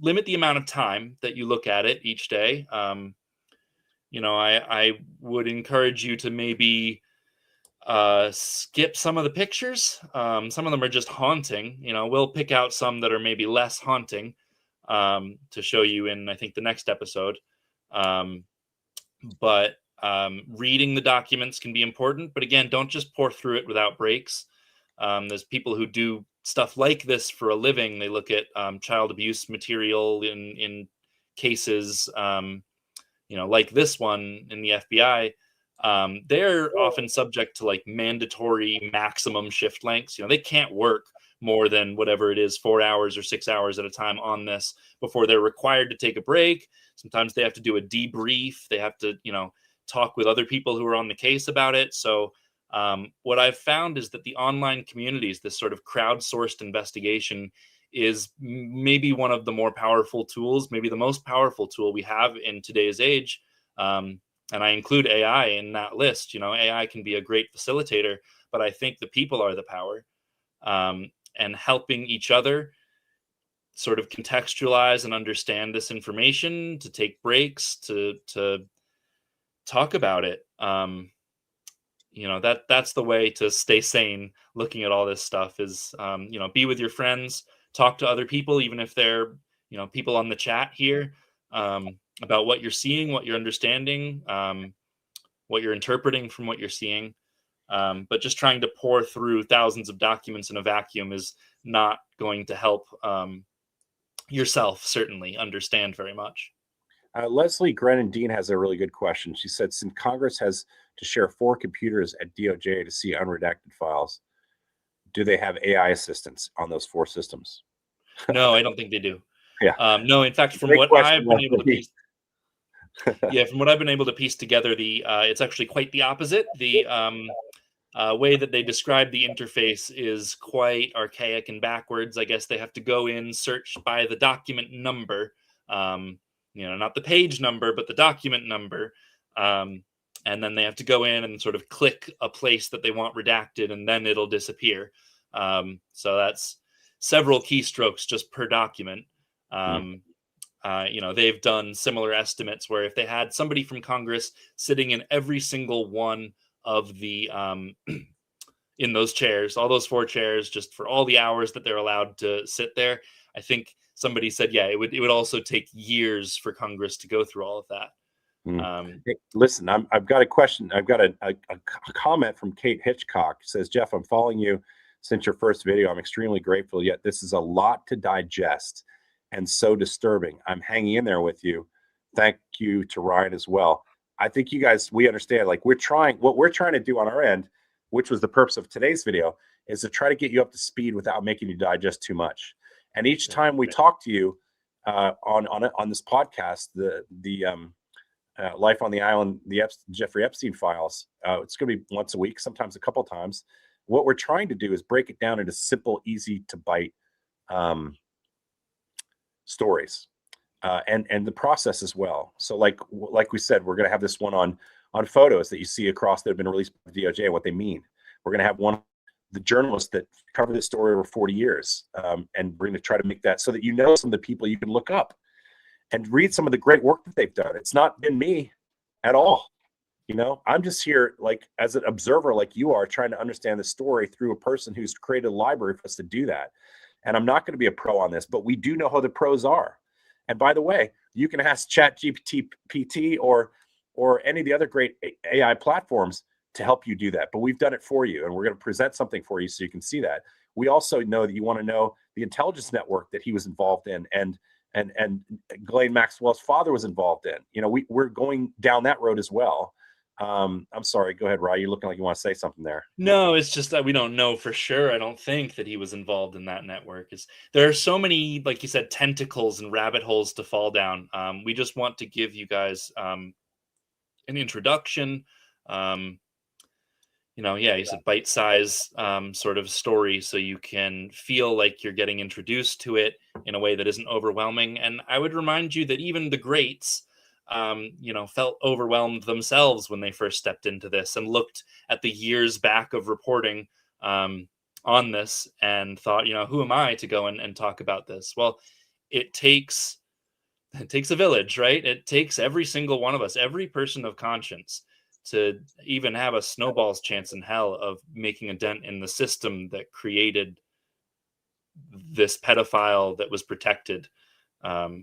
the amount of time that you look at it each day. I would encourage you to maybe skip some of the pictures. Some of them are just haunting. We'll pick out some that are maybe less haunting to show you in, I think, the next episode. But reading the documents can be important. But again, don't just pour through it without breaks. There's people who do stuff like this for a living. They look at child abuse material in cases, like this one in the FBI. They're often subject to like mandatory maximum shift lengths. They can't work more than whatever it is, 4 hours or 6 hours at a time on this before they're required to take a break. Sometimes they have to do a debrief. They have to, talk with other people who are on the case about it. So what I've found is that the online communities, this sort of crowdsourced investigation, is maybe one of the more powerful tools, maybe the most powerful tool we have in today's age. And I include AI in that list. AI can be a great facilitator, but I think the people are the power, and helping each other sort of contextualize and understand this information, to take breaks, to talk about it. That's the way to stay sane looking at all this stuff is, be with your friends, talk to other people, even if they're, people on the chat here, about what you're seeing, what you're understanding, what you're interpreting from what you're seeing. But just trying to pour through thousands of documents in a vacuum is not going to help yourself certainly understand very much. Leslie Grennan-Dean has a really good question. She said, since Congress has to share 4 computers at DOJ to see unredacted files, do they have AI assistance on those 4 systems? No, I don't think they do. Yeah. No, in fact, from Great what question, I've been able to Leslie. piece, yeah, from what I've been able to piece together, it's actually quite the opposite. The way that they describe the interface is quite archaic and backwards. I guess they have to go in, search by the document number, not the page number, but the document number. And then they have to go in and sort of click a place that they want redacted, and then it'll disappear. So that's several keystrokes just per document. They've done similar estimates where if they had somebody from Congress sitting in every single one of the in those chairs, all those 4 chairs, just for all the hours that they're allowed to sit there, I think somebody said, yeah, it would also take years for Congress to go through all of that. Hey, listen, I've got a question. I've got a comment from Kate Hitchcock. Says, Jeff, I'm following you since your first video. I'm extremely grateful, yet this is a lot to digest and so disturbing. I'm hanging in there with you. Thank you to Ryan as well. I think you guys, we understand, like what we're trying to do on our end, which was the purpose of today's video, is to try to get you up to speed without making you digest too much. And each time we talk to you on this podcast, the Life on the Island, the Jeffrey Epstein files, it's going to be once a week, sometimes a couple times. What we're trying to do is break it down into simple, easy to bite stories, and the process as well. So like we said, we're going to have this one on photos that you see across that have been released by the DOJ and what they mean. We're going to have one, the journalists that cover this story over 40 years, and we're going to try to make that so that some of the people you can look up and read some of the great work that they've done. It's not been me at all. I'm just here like as an observer, like you are, trying to understand the story through a person who's created a library for us to do that. And I'm not going to be a pro on this, but we do know who the pros are. And by the way, you can ask ChatGPT or any of the other great AI platforms to help you do that. But we've done it for you, and we're going to present something for you so you can see that. We also know that you want to know the intelligence network that he was involved in, and Ghislaine Maxwell's father was involved in. We're going down that road as well. I'm sorry. Go ahead, Ryan. You're looking like you want to say something there. No, it's just that we don't know for sure. I don't think that he was involved in that network. There are so many, like you said, tentacles and rabbit holes to fall down. We just want to give you guys an introduction. You said bite-size sort of story, so you can feel like you're getting introduced to it in a way that isn't overwhelming. And I would remind you that even the greats, felt overwhelmed themselves when they first stepped into this and looked at the years back of reporting on this and thought, who am I to go and talk about this? Well, it takes a village, right? It takes every single one of us, every person of conscience, to even have a snowball's chance in hell of making a dent in the system that created this pedophile that was protected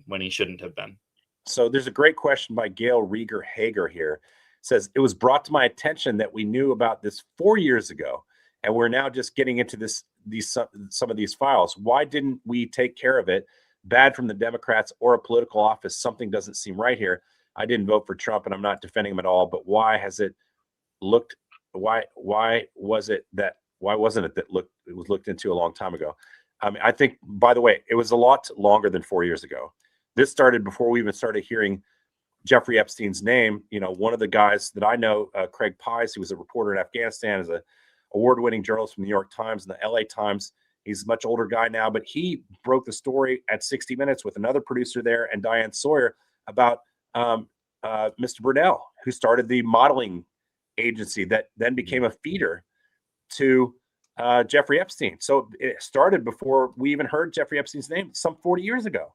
when he shouldn't have been. So there's a great question by Gail Rieger Hager here. It says, it was brought to my attention that we knew about this 4 years ago, and we're now just getting into some of these files. Why didn't we take care of it? Bad from the Democrats or a political office. Something doesn't seem right here. I didn't vote for Trump, and I'm not defending him at all. But why wasn't it that it was looked into a long time ago? I mean, I think, by the way, it was a lot longer than 4 years ago. This started before we even started hearing Jeffrey Epstein's name. One of the guys that I know, Craig Pies, who was a reporter in Afghanistan, is an award-winning journalist from the New York Times and the LA Times. He's a much older guy now, but he broke the story at 60 Minutes with another producer there and Diane Sawyer about Mr. Burdell who started the modeling agency that then became a feeder to Jeffrey Epstein. So it started before we even heard Jeffrey Epstein's name, some 40 years ago.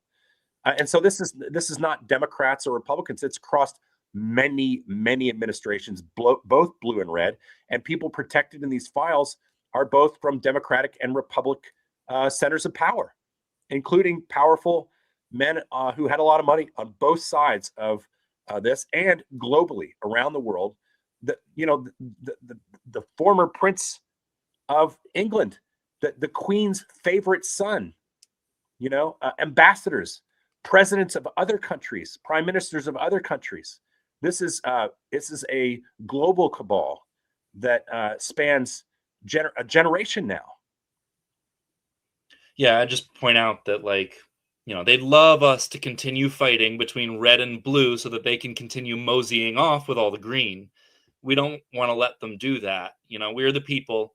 And so this is not Democrats or Republicans. It's crossed many administrations, both blue and red. And people protected in these files are both from Democratic and Republican centers of power, including powerful men who had a lot of money on both sides of this, and globally around the world. The former Prince of England, the Queen's favorite son, ambassadors, presidents of other countries, prime ministers of other countries. This is a global cabal that spans a generation now. Yeah, I just point out that, they'd love us to continue fighting between red and blue so that they can continue moseying off with all the green. We don't want to let them do that. We're the people.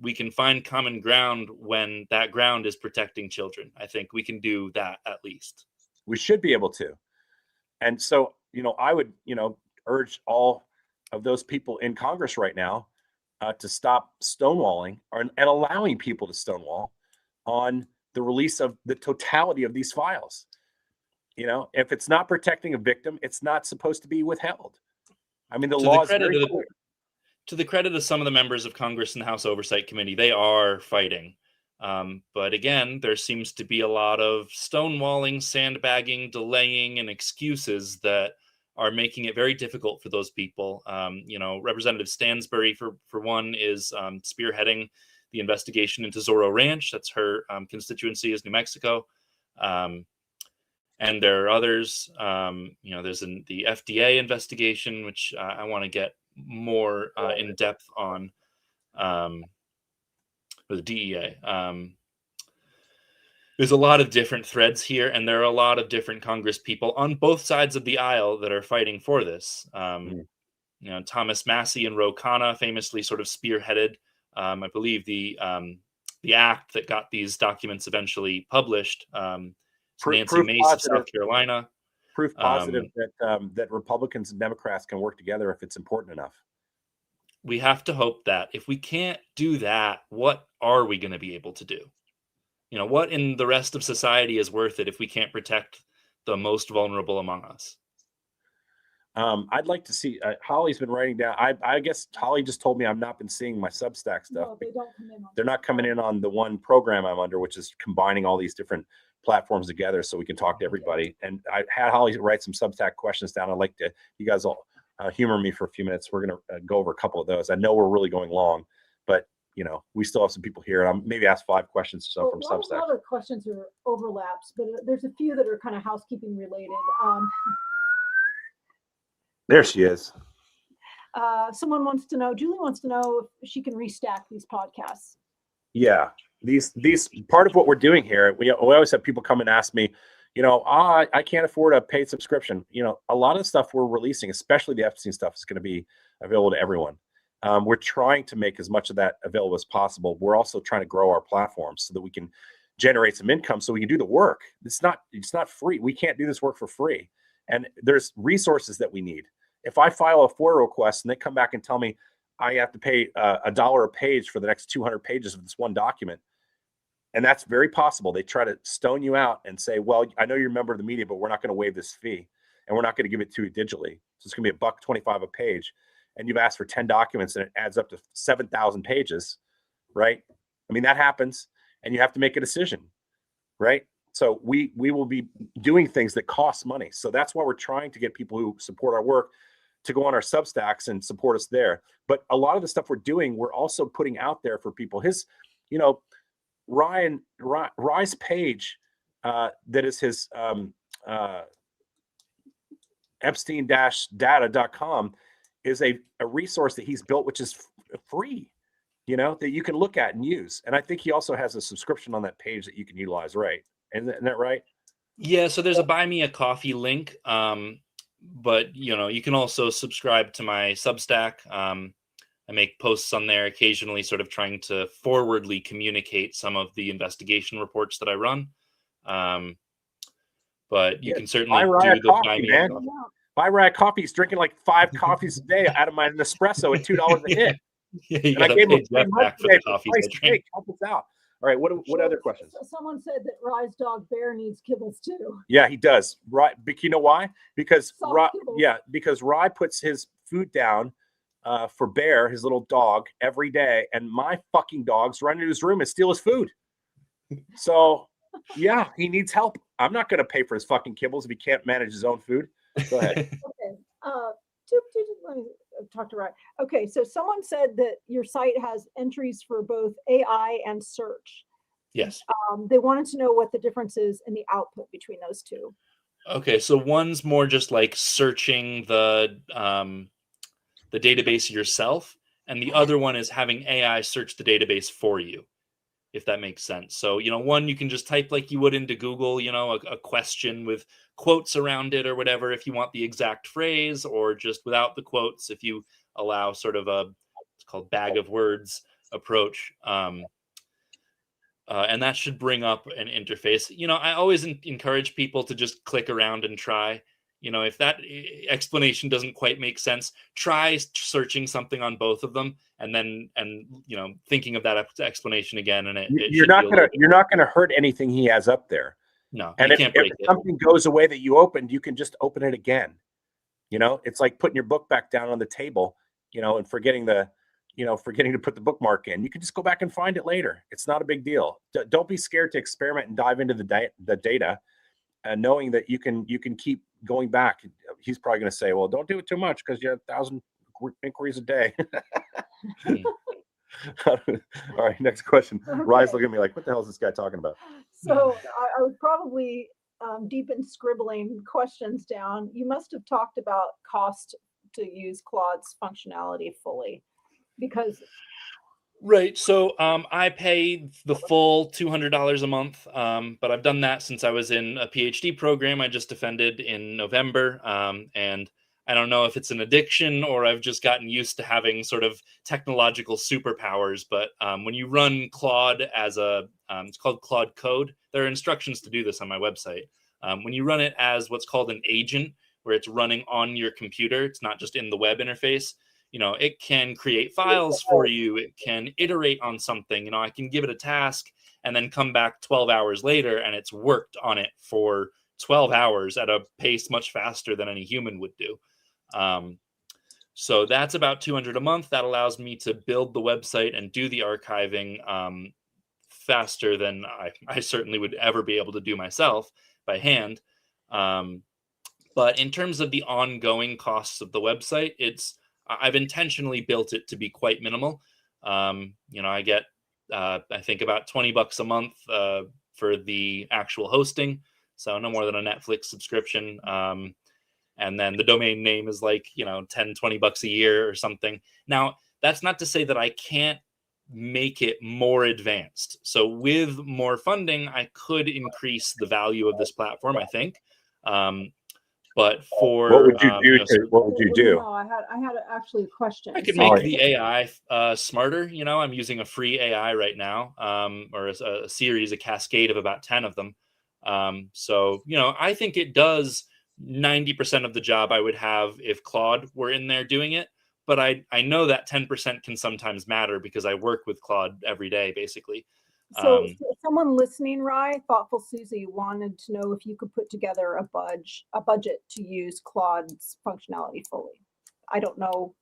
We can find common ground when that ground is protecting children. I think we can do that at least. We should be able to. And so, I would, urge all of those people in Congress right now to stop stonewalling and allowing people to stonewall on the release of the totality of these files. If it's not protecting a victim, it's not supposed to be withheld. I mean, the law is very clear. To the credit of some of the members of Congress and the House Oversight Committee, they are fighting. But again, there seems to be a lot of stonewalling, sandbagging, delaying, and excuses that are making it very difficult for those people. Representative Stansbury, for one, is spearheading the investigation into Zorro Ranch. That's her constituency, is New Mexico. And there are others. There's the FDA investigation, which I want to get more in depth on, or the DEA. There's a lot of different threads here, and there are a lot of different Congress people on both sides of the aisle that are fighting for this. Thomas Massey and Ro Khanna famously sort of spearheaded, I believe, the act that got these documents eventually published. Nancy Mace of South Carolina. Proof positive that Republicans and Democrats can work together if it's important enough. We have to hope that. If we can't do that, what are we going to be able to do? What in the rest of society is worth it if we can't protect the most vulnerable among us? I'd like to see, Holly's been writing down. I guess Holly just told me I've not been seeing my Substack stuff. No, they don't come in. They're not coming in on the one program I'm under, which is combining all these different platforms together so we can talk to everybody. And I had Holly write some Substack questions down. I'd like to, you guys all humor me for a few minutes. We're going to go over a couple of those. I know we're really going long, but we still have some people here, and I'll maybe ask 5 questions or so from Substack. A lot of questions are overlaps, but there's a few that are kind of housekeeping related. There she is. Julie wants to know if she can restack these podcasts. Yeah, these part of what we're doing here, we always have people come and ask me, I can't afford a paid subscription. A lot of the stuff we're releasing, especially the Epstein stuff, is going to be available to everyone. We're trying to make as much of that available as possible. We're also trying to grow our platform so that we can generate some income so we can do the work. It's not free. We can't do this work for free. And there's resources that we need. If I file a FOIA request and they come back and tell me I have to pay $1 a page for the next 200 pages of this one document, and that's very possible. They try to stone you out and say, well, I know you're a member of the media, but we're not going to waive this fee, and we're not going to give it to you digitally. So it's going to be $1.25 a page. And you've asked for 10 documents and it adds up to 7,000 pages, right? I mean, that happens, and you have to make a decision, right? So we will be doing things that cost money. So that's why we're trying to get people who support our work to go on our Substacks and support us there. But a lot of the stuff we're doing, we're also putting out there for people. Rye's page, that is his Epstein-data.com, is a resource that he's built, which is free, that you can look at and use. And I think he also has a subscription on that page that you can utilize, right? Isn't that right? Yeah, so there's a Buy Me a Coffee link, but you can also subscribe to my Substack. I make posts on there occasionally, sort of trying to forwardly communicate some of the investigation reports that I run. But you can certainly do the Buy Me a Coffee. Buy Rye coffee. He's drinking like 5 coffees a day out of my Nespresso at $2 a hit. Yeah, you And I gotta gave him pay Jeff $3 back for today the coffees I Christ's drink. sake, help us out. All right, what other questions? Someone said that Rye's dog Bear needs kibbles too. Yeah, he does. Rye, but you know why? Because Soft Rye, kibbles. because Rye puts his food down for Bear, his little dog, every day, and my fucking dogs run into his room and steal his food. So, yeah, he needs help. I'm not going to pay for his fucking kibbles if he can't manage his own food. Go ahead. Okay. Let me talk to Rye. Okay, so someone said that your site has entries for both AI and search. Yes. They wanted to know what the difference is in the output between those two. Okay, so one's more just like searching the database yourself, and the other one is having AI search the database for you, if that makes sense. So, one, you can just type like you would into Google, a question with quotes around it or whatever, if you want the exact phrase, or just without the quotes, if you allow sort of it's called bag of words approach. And that should bring up an interface. I always encourage people to just click around and try. If that explanation doesn't quite make sense, try searching something on both of them, and thinking of that explanation again. And you're not gonna hurt anything he has up there. No, and if something goes away that you opened, you can just open it again. It's like putting your book back down on the table, and forgetting to put the bookmark in. You can just go back and find it later. It's not a big deal. Don't be scared to experiment and dive into the data, and knowing that you can keep going back. He's probably going to say, well, don't do it too much because you have 1,000 inquiries a day. All right, next question. Okay. Rye's looking at me like, what the hell is this guy talking about? So I was probably deep in scribbling questions down. You must have talked about cost to use Claude's functionality fully, because right. So I pay the full $200 a month, but I've done that since I was in a PhD program I just defended in November, and I don't know if it's an addiction or I've just gotten used to having sort of technological superpowers. But when you run Claude as it's called Claude Code. There are instructions to do this on my website. When you run it as what's called an agent, where it's running on your computer, it's not just in the web interface. It can create files for you. It can iterate on something. I can give it a task and then come back 12 hours later and it's worked on it for 12 hours at a pace much faster than any human would do. So that's about $200 a month. That allows me to build the website and do the archiving faster than I certainly would ever be able to do myself by hand. But in terms of the ongoing costs of the website, I've intentionally built it to be quite minimal. I get, I think about $20 a month for the actual hosting. So no more than a Netflix subscription. And then the domain name is like, $10-20 a year or something. Now, that's not to say that I can't make it more advanced. So with more funding, I could increase the value of this platform, I think. But for what would you do? What would you do? No, I had actually a question. I could make the AI smarter. I'm using a free AI right now, or a series, a cascade of about 10 of them. So I think it does 90% of the job I would have if Claude were in there doing it. But I know that 10% can sometimes matter because I work with Claude every day, basically. So someone listening, Rye, Thoughtful Susie, wanted to know if you could put together a budget to use Claude's functionality fully. I don't know.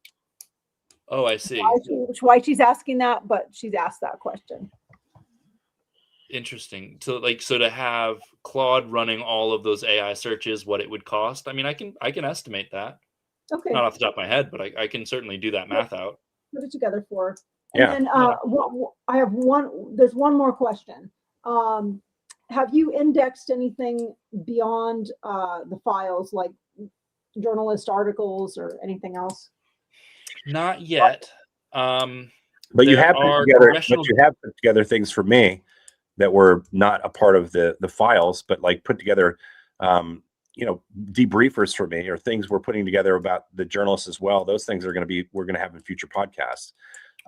Oh, I see. Why she's asking that, but she's asked that question. Interesting. So to have Claude running all of those AI searches, what it would cost. I mean, I can estimate that. Okay. Not off the top of my head, but I can certainly do that math out. Put it together for. Yeah. And I have there's one more question. Have you indexed anything beyond the files, like journalist articles or anything else? Not yet. But you have put together things for me that were not a part of the files, but like put together debriefers for me, or things we're putting together about the journalists as well. Those things we're going to have in future podcasts.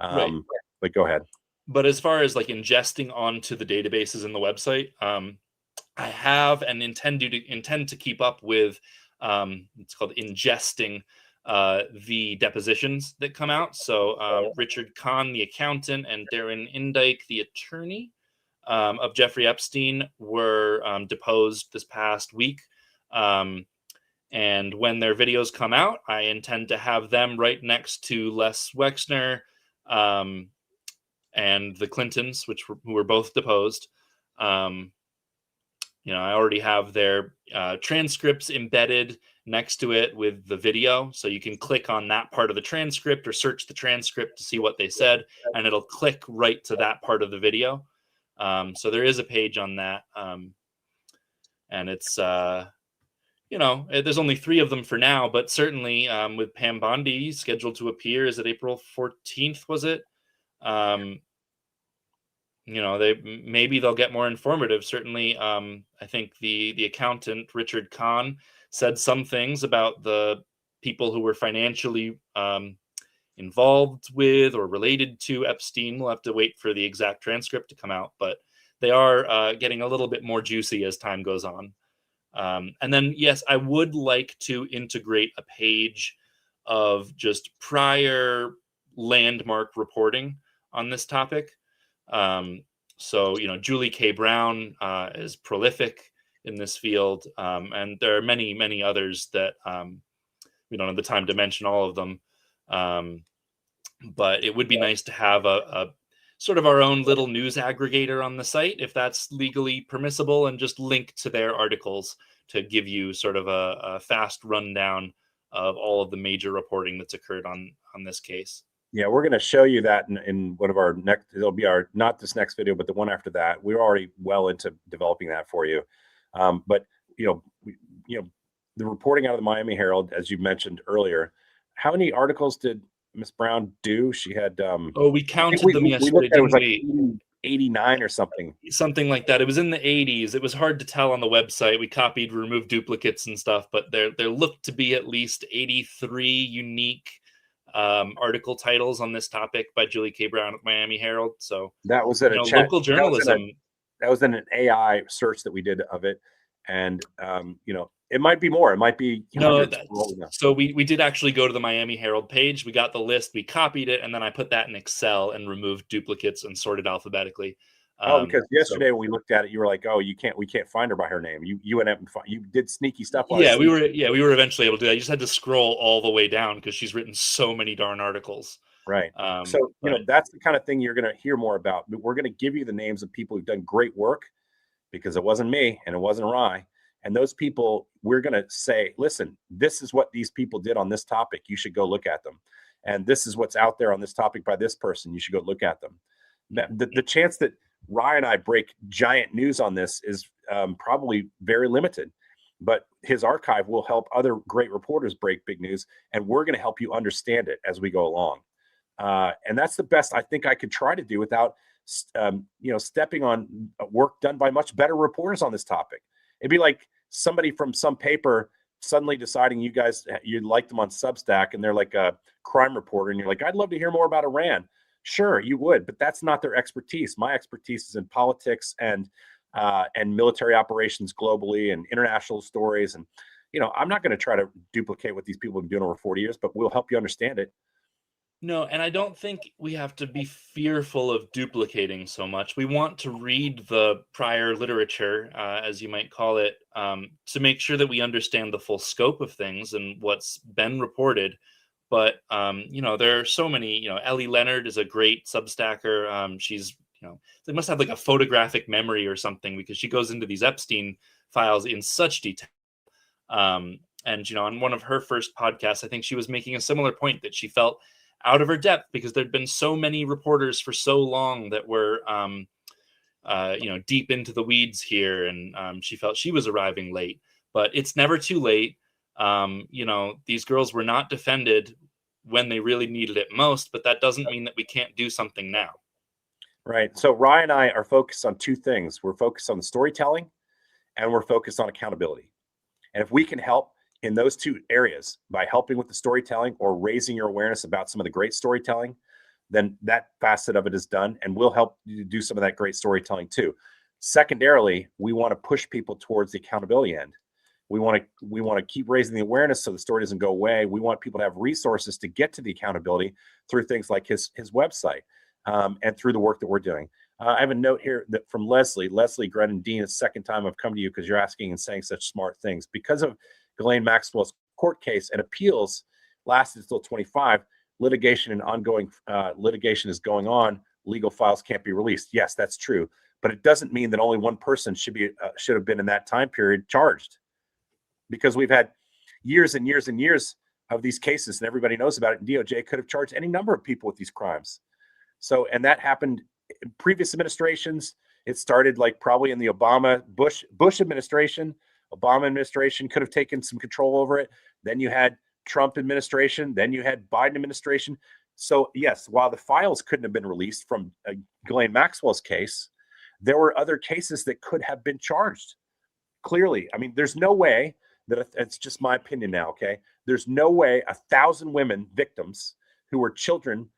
Right. But go ahead. But as far as like ingesting onto the databases in the website, I have and intend to keep up with It's called ingesting the depositions that come out. So Richard Kahn, the accountant, and Darren Indyke, the attorney of Jeffrey Epstein, were deposed this past week. And when their videos come out, I intend to have them right next to Les Wexner and the Clintons, who were both deposed. I already have their transcripts embedded next to it with the video. So you can click on that part of the transcript or search the transcript to see what they said, and it'll click right to that part of the video. So there is a page on that. And it's, there's only 3 of them for now, but certainly with Pam Bondi scheduled to appear, is it April 14th, was it? Maybe they'll get more informative. Certainly, I think the accountant, Richard Kahn, said some things about the people who were financially involved with or related to Epstein. We'll have to wait for the exact transcript to come out, but they are getting a little bit more juicy as time goes on. And then, yes, I would like to integrate a page of just prior landmark reporting on this topic. So, Julie K. Brown is prolific in this field, and there are many, many others that we don't have the time to mention all of them. But it would be nice to have a sort of our own little news aggregator on the site, if that's legally permissible, and just link to their articles to give you sort of a fast rundown of all of the major reporting that's occurred on this case. Yeah, we're going to show you that in one of our next, it'll be not this next video, but the one after that. We're already well into developing that for you. But, the reporting out of the Miami Herald, as you mentioned earlier, how many articles did Miss Brown do? She had, we counted them yesterday. It was like 89 or something. Something like that. It was in the 80s. It was hard to tell on the website. We copied, removed duplicates and stuff, but there looked to be at least 83 unique article titles on this topic by Julie K. Brown at Miami Herald. So that was in a chat. Local journalism. That was in an AI search that we did of it, and it might be more. It might be so we did actually go to the Miami Herald page. We got the list. We copied it, and then I put that in Excel and removed duplicates and sorted alphabetically. Because yesterday when we looked at it, you were like, "Oh, we can't find her by her name." You went up and you did sneaky stuff. We were eventually able to do that. You just had to scroll all the way down because she's written so many darn articles. Right. So that's the kind of thing you're going to hear more about. We're going to give you the names of people who've done great work, because it wasn't me and it wasn't Rye. And those people, we're going to say, listen, this is what these people did on this topic. You should go look at them. And this is what's out there on this topic by this person. You should go look at them. The chance that Rye and I break giant news on this is probably very limited, but his archive will help other great reporters break big news, and we're going to help you understand it as we go along. And that's the best I think I could try to do without, stepping on work done by much better reporters on this topic. It'd be like somebody from some paper suddenly deciding you like them on Substack, and they're like a crime reporter, and you're like, I'd love to hear more about Iran. Sure, you would, but that's not their expertise. My expertise is in politics and military operations globally and international stories. And, I'm not going to try to duplicate what these people have been doing over 40 years, but we'll help you understand it. No, and I don't think we have to be fearful of duplicating so much. We want to read the prior literature, as you might call it, to make sure that we understand the full scope of things and what's been reported. But, there are so many, Ellie Leonard is a great Substacker. She's, they must have like a photographic memory or something, because she goes into these Epstein files in such detail. And, on one of her first podcasts, I think she was making a similar point, that she felt out of her depth because there'd been so many reporters for so long that were, deep into the weeds here. And she felt she was arriving late, but it's never too late. These girls were not defended when they really needed it most, but that doesn't mean that we can't do something now. Right. So Ryan and I are focused on two things. We're focused on the storytelling, and we're focused on accountability. And if we can help in those two areas by helping with the storytelling or raising your awareness about some of the great storytelling, then that facet of it is done, and we'll help you do some of that great storytelling too. Secondarily, we want to push people towards the accountability end. We want to keep raising the awareness so the story doesn't go away. We want people to have resources to get to the accountability through things like his website and through the work that we're doing. I have a note here that from Leslie Grennan Dean. It's the second time I've come to you because you're asking and saying such smart things. Because of Ghislaine Maxwell's court case and appeals lasted until 25, litigation and ongoing litigation is going on. Legal files can't be released. Yes, that's true, but it doesn't mean that only one person should have been in that time period charged, because we've had years and years and years of these cases, and everybody knows about it. And DOJ could have charged any number of people with these crimes. So, and that happened in previous administrations. It started like probably in the Bush administration. Obama administration could have taken some control over it. Then you had Trump administration. Then you had Biden administration. So yes, while the files couldn't have been released from Ghislaine Maxwell's case, there were other cases that could have been charged. Clearly, I mean, there's no way that, it's just my opinion now, okay? There's no way 1,000 women victims who were children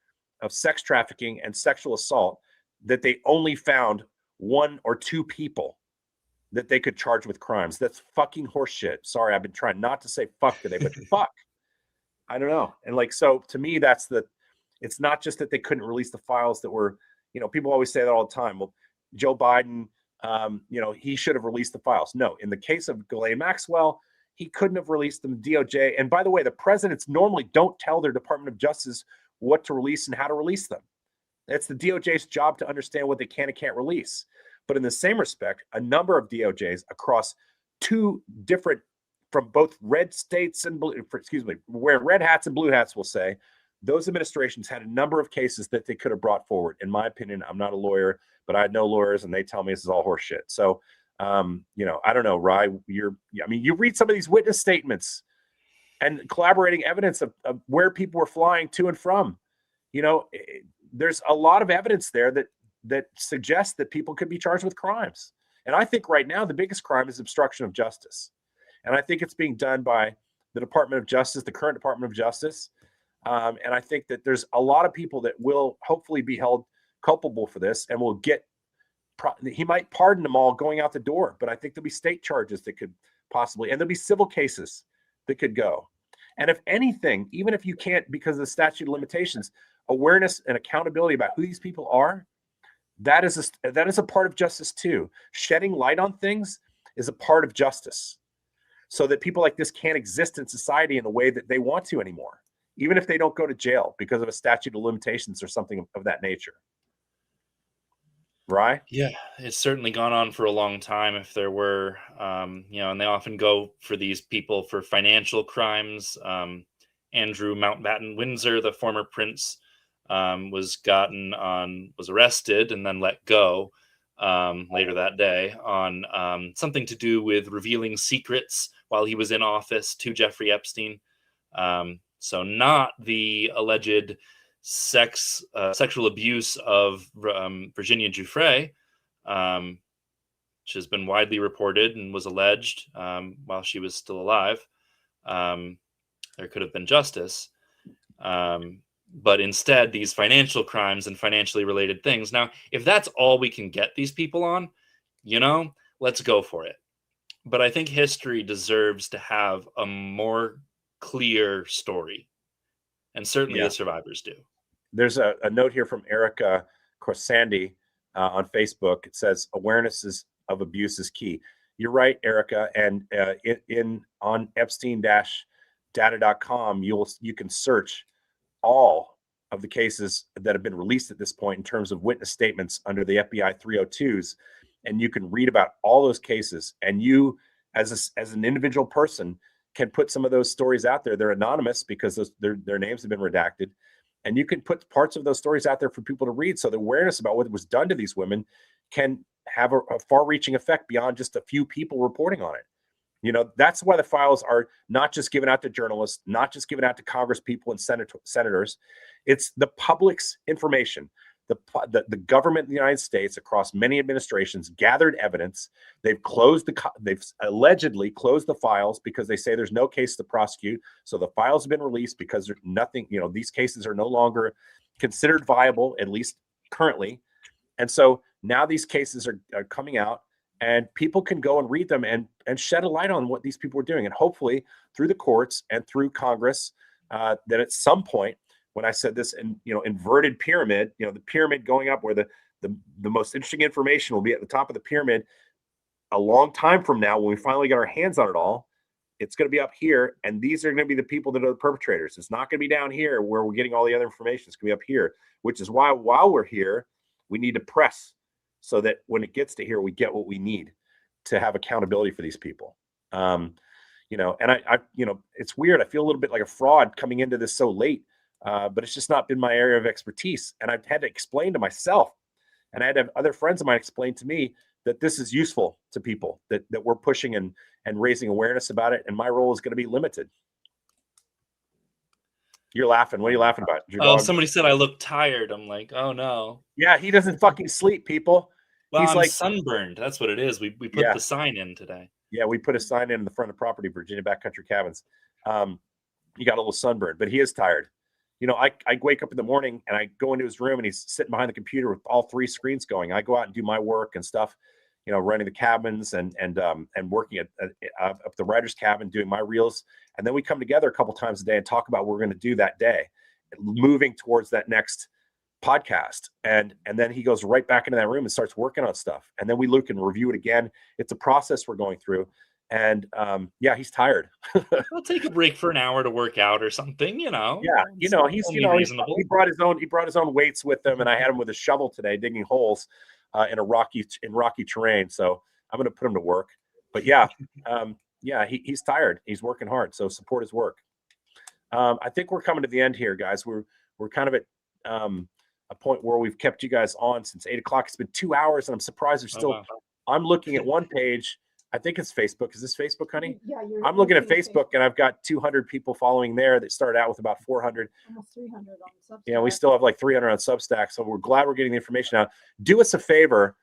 of sex trafficking and sexual assault, that they only found 1 or 2 people that they could charge with crimes. That's fucking horseshit. Sorry, I've been trying not to say fuck today, but fuck. I don't know. And like, so to me, it's not just that they couldn't release the files that were, people always say that all the time. Well, Joe Biden, he should have released the files. No, in the case of Ghislaine Maxwell, he couldn't have released them. DOJ. And by the way, the presidents normally don't tell their Department of Justice what to release and how to release them. It's the DOJ's job to understand what they can and can't release. But in the same respect, a number of DOJs across 2 different, from both red states and blue, where red hats and blue hats will say, those administrations had a number of cases that they could have brought forward. In my opinion, I'm not a lawyer, but I know lawyers and they tell me this is all horseshit. So, I don't know, Rye, you read some of these witness statements and collaborating evidence of where people were flying to and from. There's a lot of evidence there that suggests that people could be charged with crimes. And I think right now the biggest crime is obstruction of justice. And I think it's being done by the Department of Justice, the current Department of Justice. And I think that there's a lot of people that will hopefully be held culpable for this and will he might pardon them all going out the door, but I think there'll be state charges that could possibly, and there'll be civil cases that could go. And if anything, even if you can't, because of the statute of limitations, awareness and accountability about who these people are, that is a part of justice too. Shedding light on things is a part of justice, so that people like this can't exist in society in the way that they want to anymore, even if they don't go to jail because of a statute of limitations or something of that nature. Right? Yeah, it's certainly gone on for a long time. If there were, and they often go for these people for financial crimes. Andrew Mountbatten Windsor, the former prince, was arrested and then let go later that day on something to do with revealing secrets while he was in office to Jeffrey Epstein. So not the alleged sexual abuse of Virginia Giuffre, which has been widely reported and was alleged while she was still alive. There could have been justice. But instead, these financial crimes and financially related things. Now, if that's all we can get these people on, let's go for it. But I think history deserves to have a more clear story. And certainly the survivors do. There's a note here from Erica Corsandi on Facebook. It says awareness of abuse is key. You're right, Erica. And on Epstein-data.com, you can search all of the cases that have been released at this point in terms of witness statements under the FBI 302s, and you can read about all those cases. And you, as an individual person, can put some of those stories out there. They're anonymous because their names have been redacted. And you can put parts of those stories out there for people to read, so the awareness about what was done to these women can have a far-reaching effect beyond just a few people reporting on it. That's why the files are not just given out to journalists, not just given out to Congress people and senators. It's the public's information. The government in the United States, across many administrations, gathered evidence. They've allegedly closed the files because they say there's no case to prosecute. So the files have been released because there's nothing, these cases are no longer considered viable, at least currently. And so now these cases are coming out, and people can go and read them and shed a light on what these people are doing. And hopefully through the courts and through Congress, that at some point, when I said this, inverted pyramid, the pyramid going up where the most interesting information will be at the top of the pyramid a long time from now, when we finally get our hands on it all, it's going to be up here. And these are going to be the people that are the perpetrators. It's not going to be down here where we're getting all the other information. It's going to be up here, which is why while we're here, we need to press so that when it gets to here, we get what we need to have accountability for these people. And I it's weird. I feel a little bit like a fraud coming into this so late, but it's just not been my area of expertise. And I've had to explain to myself, and I had to have other friends of mine explain to me that this is useful to people, that we're pushing and raising awareness about it. And my role is going to be limited. You're laughing. What are you laughing about? Your dog? Somebody said I look tired. I'm like, oh no. Yeah, he doesn't fucking sleep, people. Well, He's I'm like sunburned. That's what it is. We put the sign in today. Yeah, we put a sign in the front of property, Virginia Backcountry Cabins. He got a little sunburn, but he is tired. I wake up in the morning and I go into his room and he's sitting behind the computer with all 3 screens going. I go out and do my work and stuff, running the cabins and working up the writer's cabin, doing my reels. And then we come together a couple times a day and talk about what we're going to do that day, moving towards that next podcast. And then he goes right back into that room and starts working on stuff. And then we look and review it again. It's a process we're going through. And he's tired. We'll take a break for an hour to work out or something, Yeah, he brought his own weights with him, and I had him with a shovel today digging holes in rocky terrain. So I'm going to put him to work. But he's tired. He's working hard. So support his work. I think we're coming to the end here, guys. We're kind of at a point where we've kept you guys on since 8 o'clock. It's been 2 hours, and I'm surprised there's still. Wow. I'm looking at one page. I think it's Facebook. Is this Facebook, honey? Yeah, I'm looking at Facebook, and I've got 200 people following there that started out with about 400. Almost 300 on Substack. Yeah, we still have like 300 on Substack. So we're glad we're getting the information out. Do us a favor.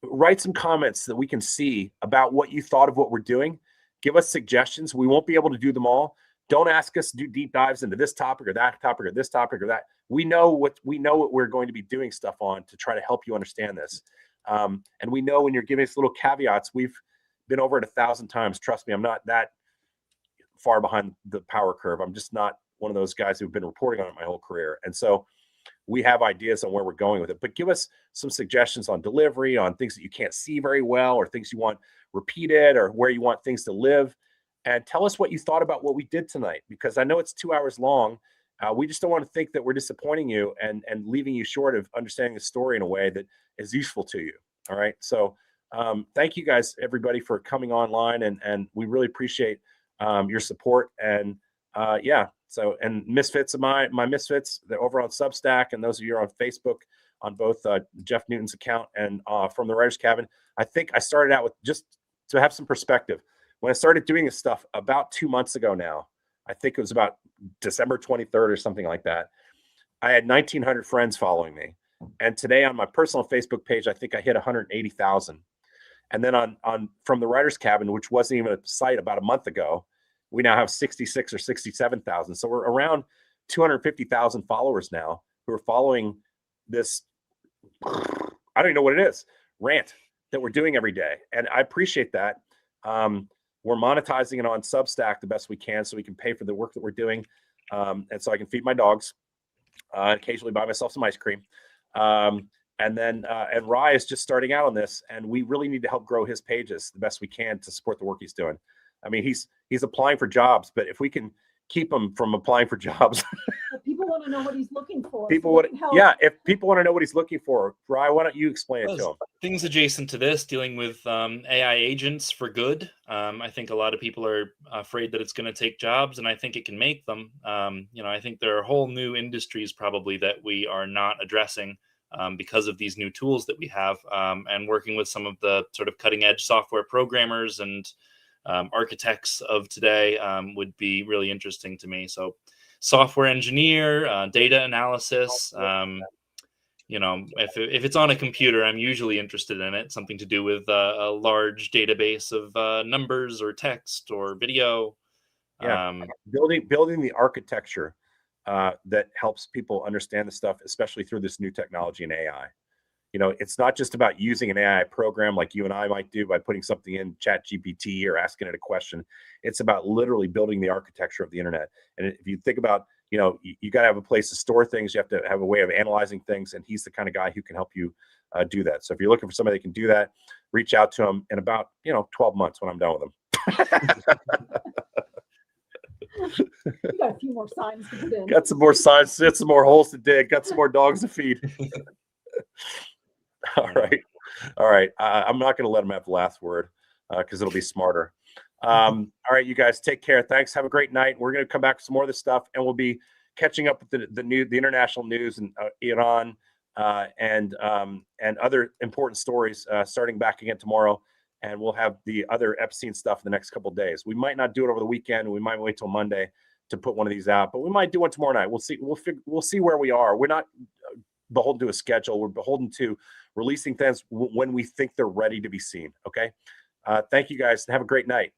Write some comments so that we can see about what you thought of what we're doing. Give us suggestions. We won't be able to do them all. Don't ask us to do deep dives into this topic or that topic or this topic or that. We know what we're going to be doing stuff on to try to help you understand this. And we know when you're giving us little caveats, we've been over it 1,000 times. Trust me, I'm not that far behind the power curve. I'm just not one of those guys who've been reporting on it my whole career. And so we have ideas on where we're going with it, but give us some suggestions on delivery, on things that you can't see very well, or things you want repeated, or where you want things to live. And tell us what you thought about what we did tonight, because I know it's 2 hours long. We just don't want to think that we're disappointing you and leaving you short of understanding the story in a way that is useful to you. All right. So thank you guys, everybody, for coming online, and we really appreciate your support. And so, and Misfits of my Misfits, they're over on Substack, and those of you are on Facebook on both Jeff Newton's account and from the Writer's Cabin. I think I started out with, just to have some perspective, when I started doing this stuff about 2 months ago now, I think it was about December 23rd or something like that, I had 1,900 friends following me. And today on my personal Facebook page, I think I hit 180,000. And then on from the Writer's Cabin, which wasn't even a site about a month ago, we now have 66 or 67,000. So we're around 250,000 followers now who are following this, I don't even know what it is, rant that we're doing every day. And I appreciate that. We're monetizing it on Substack the best we can so we can pay for the work that we're doing. And so I can feed my dogs, occasionally buy myself some ice cream. And Rye is just starting out on this, and we really need to help grow his pages the best we can to support the work he's doing. I mean, he's applying for jobs, but if we can keep him from applying for jobs, people want to know what he's looking for. If people want to know what he's looking for, Rye, why don't you explain it to him? Things adjacent to this, dealing with AI agents for good. I think a lot of people are afraid that it's going to take jobs, and I think it can make them. I think there are whole new industries probably that we are not addressing because of these new tools that we have, and working with some of the sort of cutting edge software programmers and architects of today would be really interesting to me. So software engineer, data analysis, if it's on a computer, I'm usually interested in it, something to do with a large database of numbers or text or video. Building the architecture that helps people understand the stuff, especially through this new technology and AI. it's not just about using an AI program like you and I might do by putting something in Chat GPT or asking it a question. It's about literally building the architecture of the internet. And if you think about, you got to have a place to store things. You have to have a way of analyzing things. And he's the kind of guy who can help you do that. So if you're looking for somebody that can do that, reach out to him in about, 12 months when I'm done with him. You got a few more signs to put in. Got some more signs, some more holes to dig, got some more dogs to feed. All right. I'm not going to let him have the last word because it'll be smarter. All right, you guys, take care. Thanks. Have a great night. We're going to come back with some more of this stuff, and we'll be catching up with the international news and Iran and other important stories starting back again tomorrow. And we'll have the other Epstein stuff in the next couple of days. We might not do it over the weekend. We might wait till Monday to put one of these out, but we might do one tomorrow night. We'll see. We'll see where we are. We're not beholden to a schedule. We're beholden to releasing things when we think they're ready to be seen. Okay. Thank you guys. Have a great night.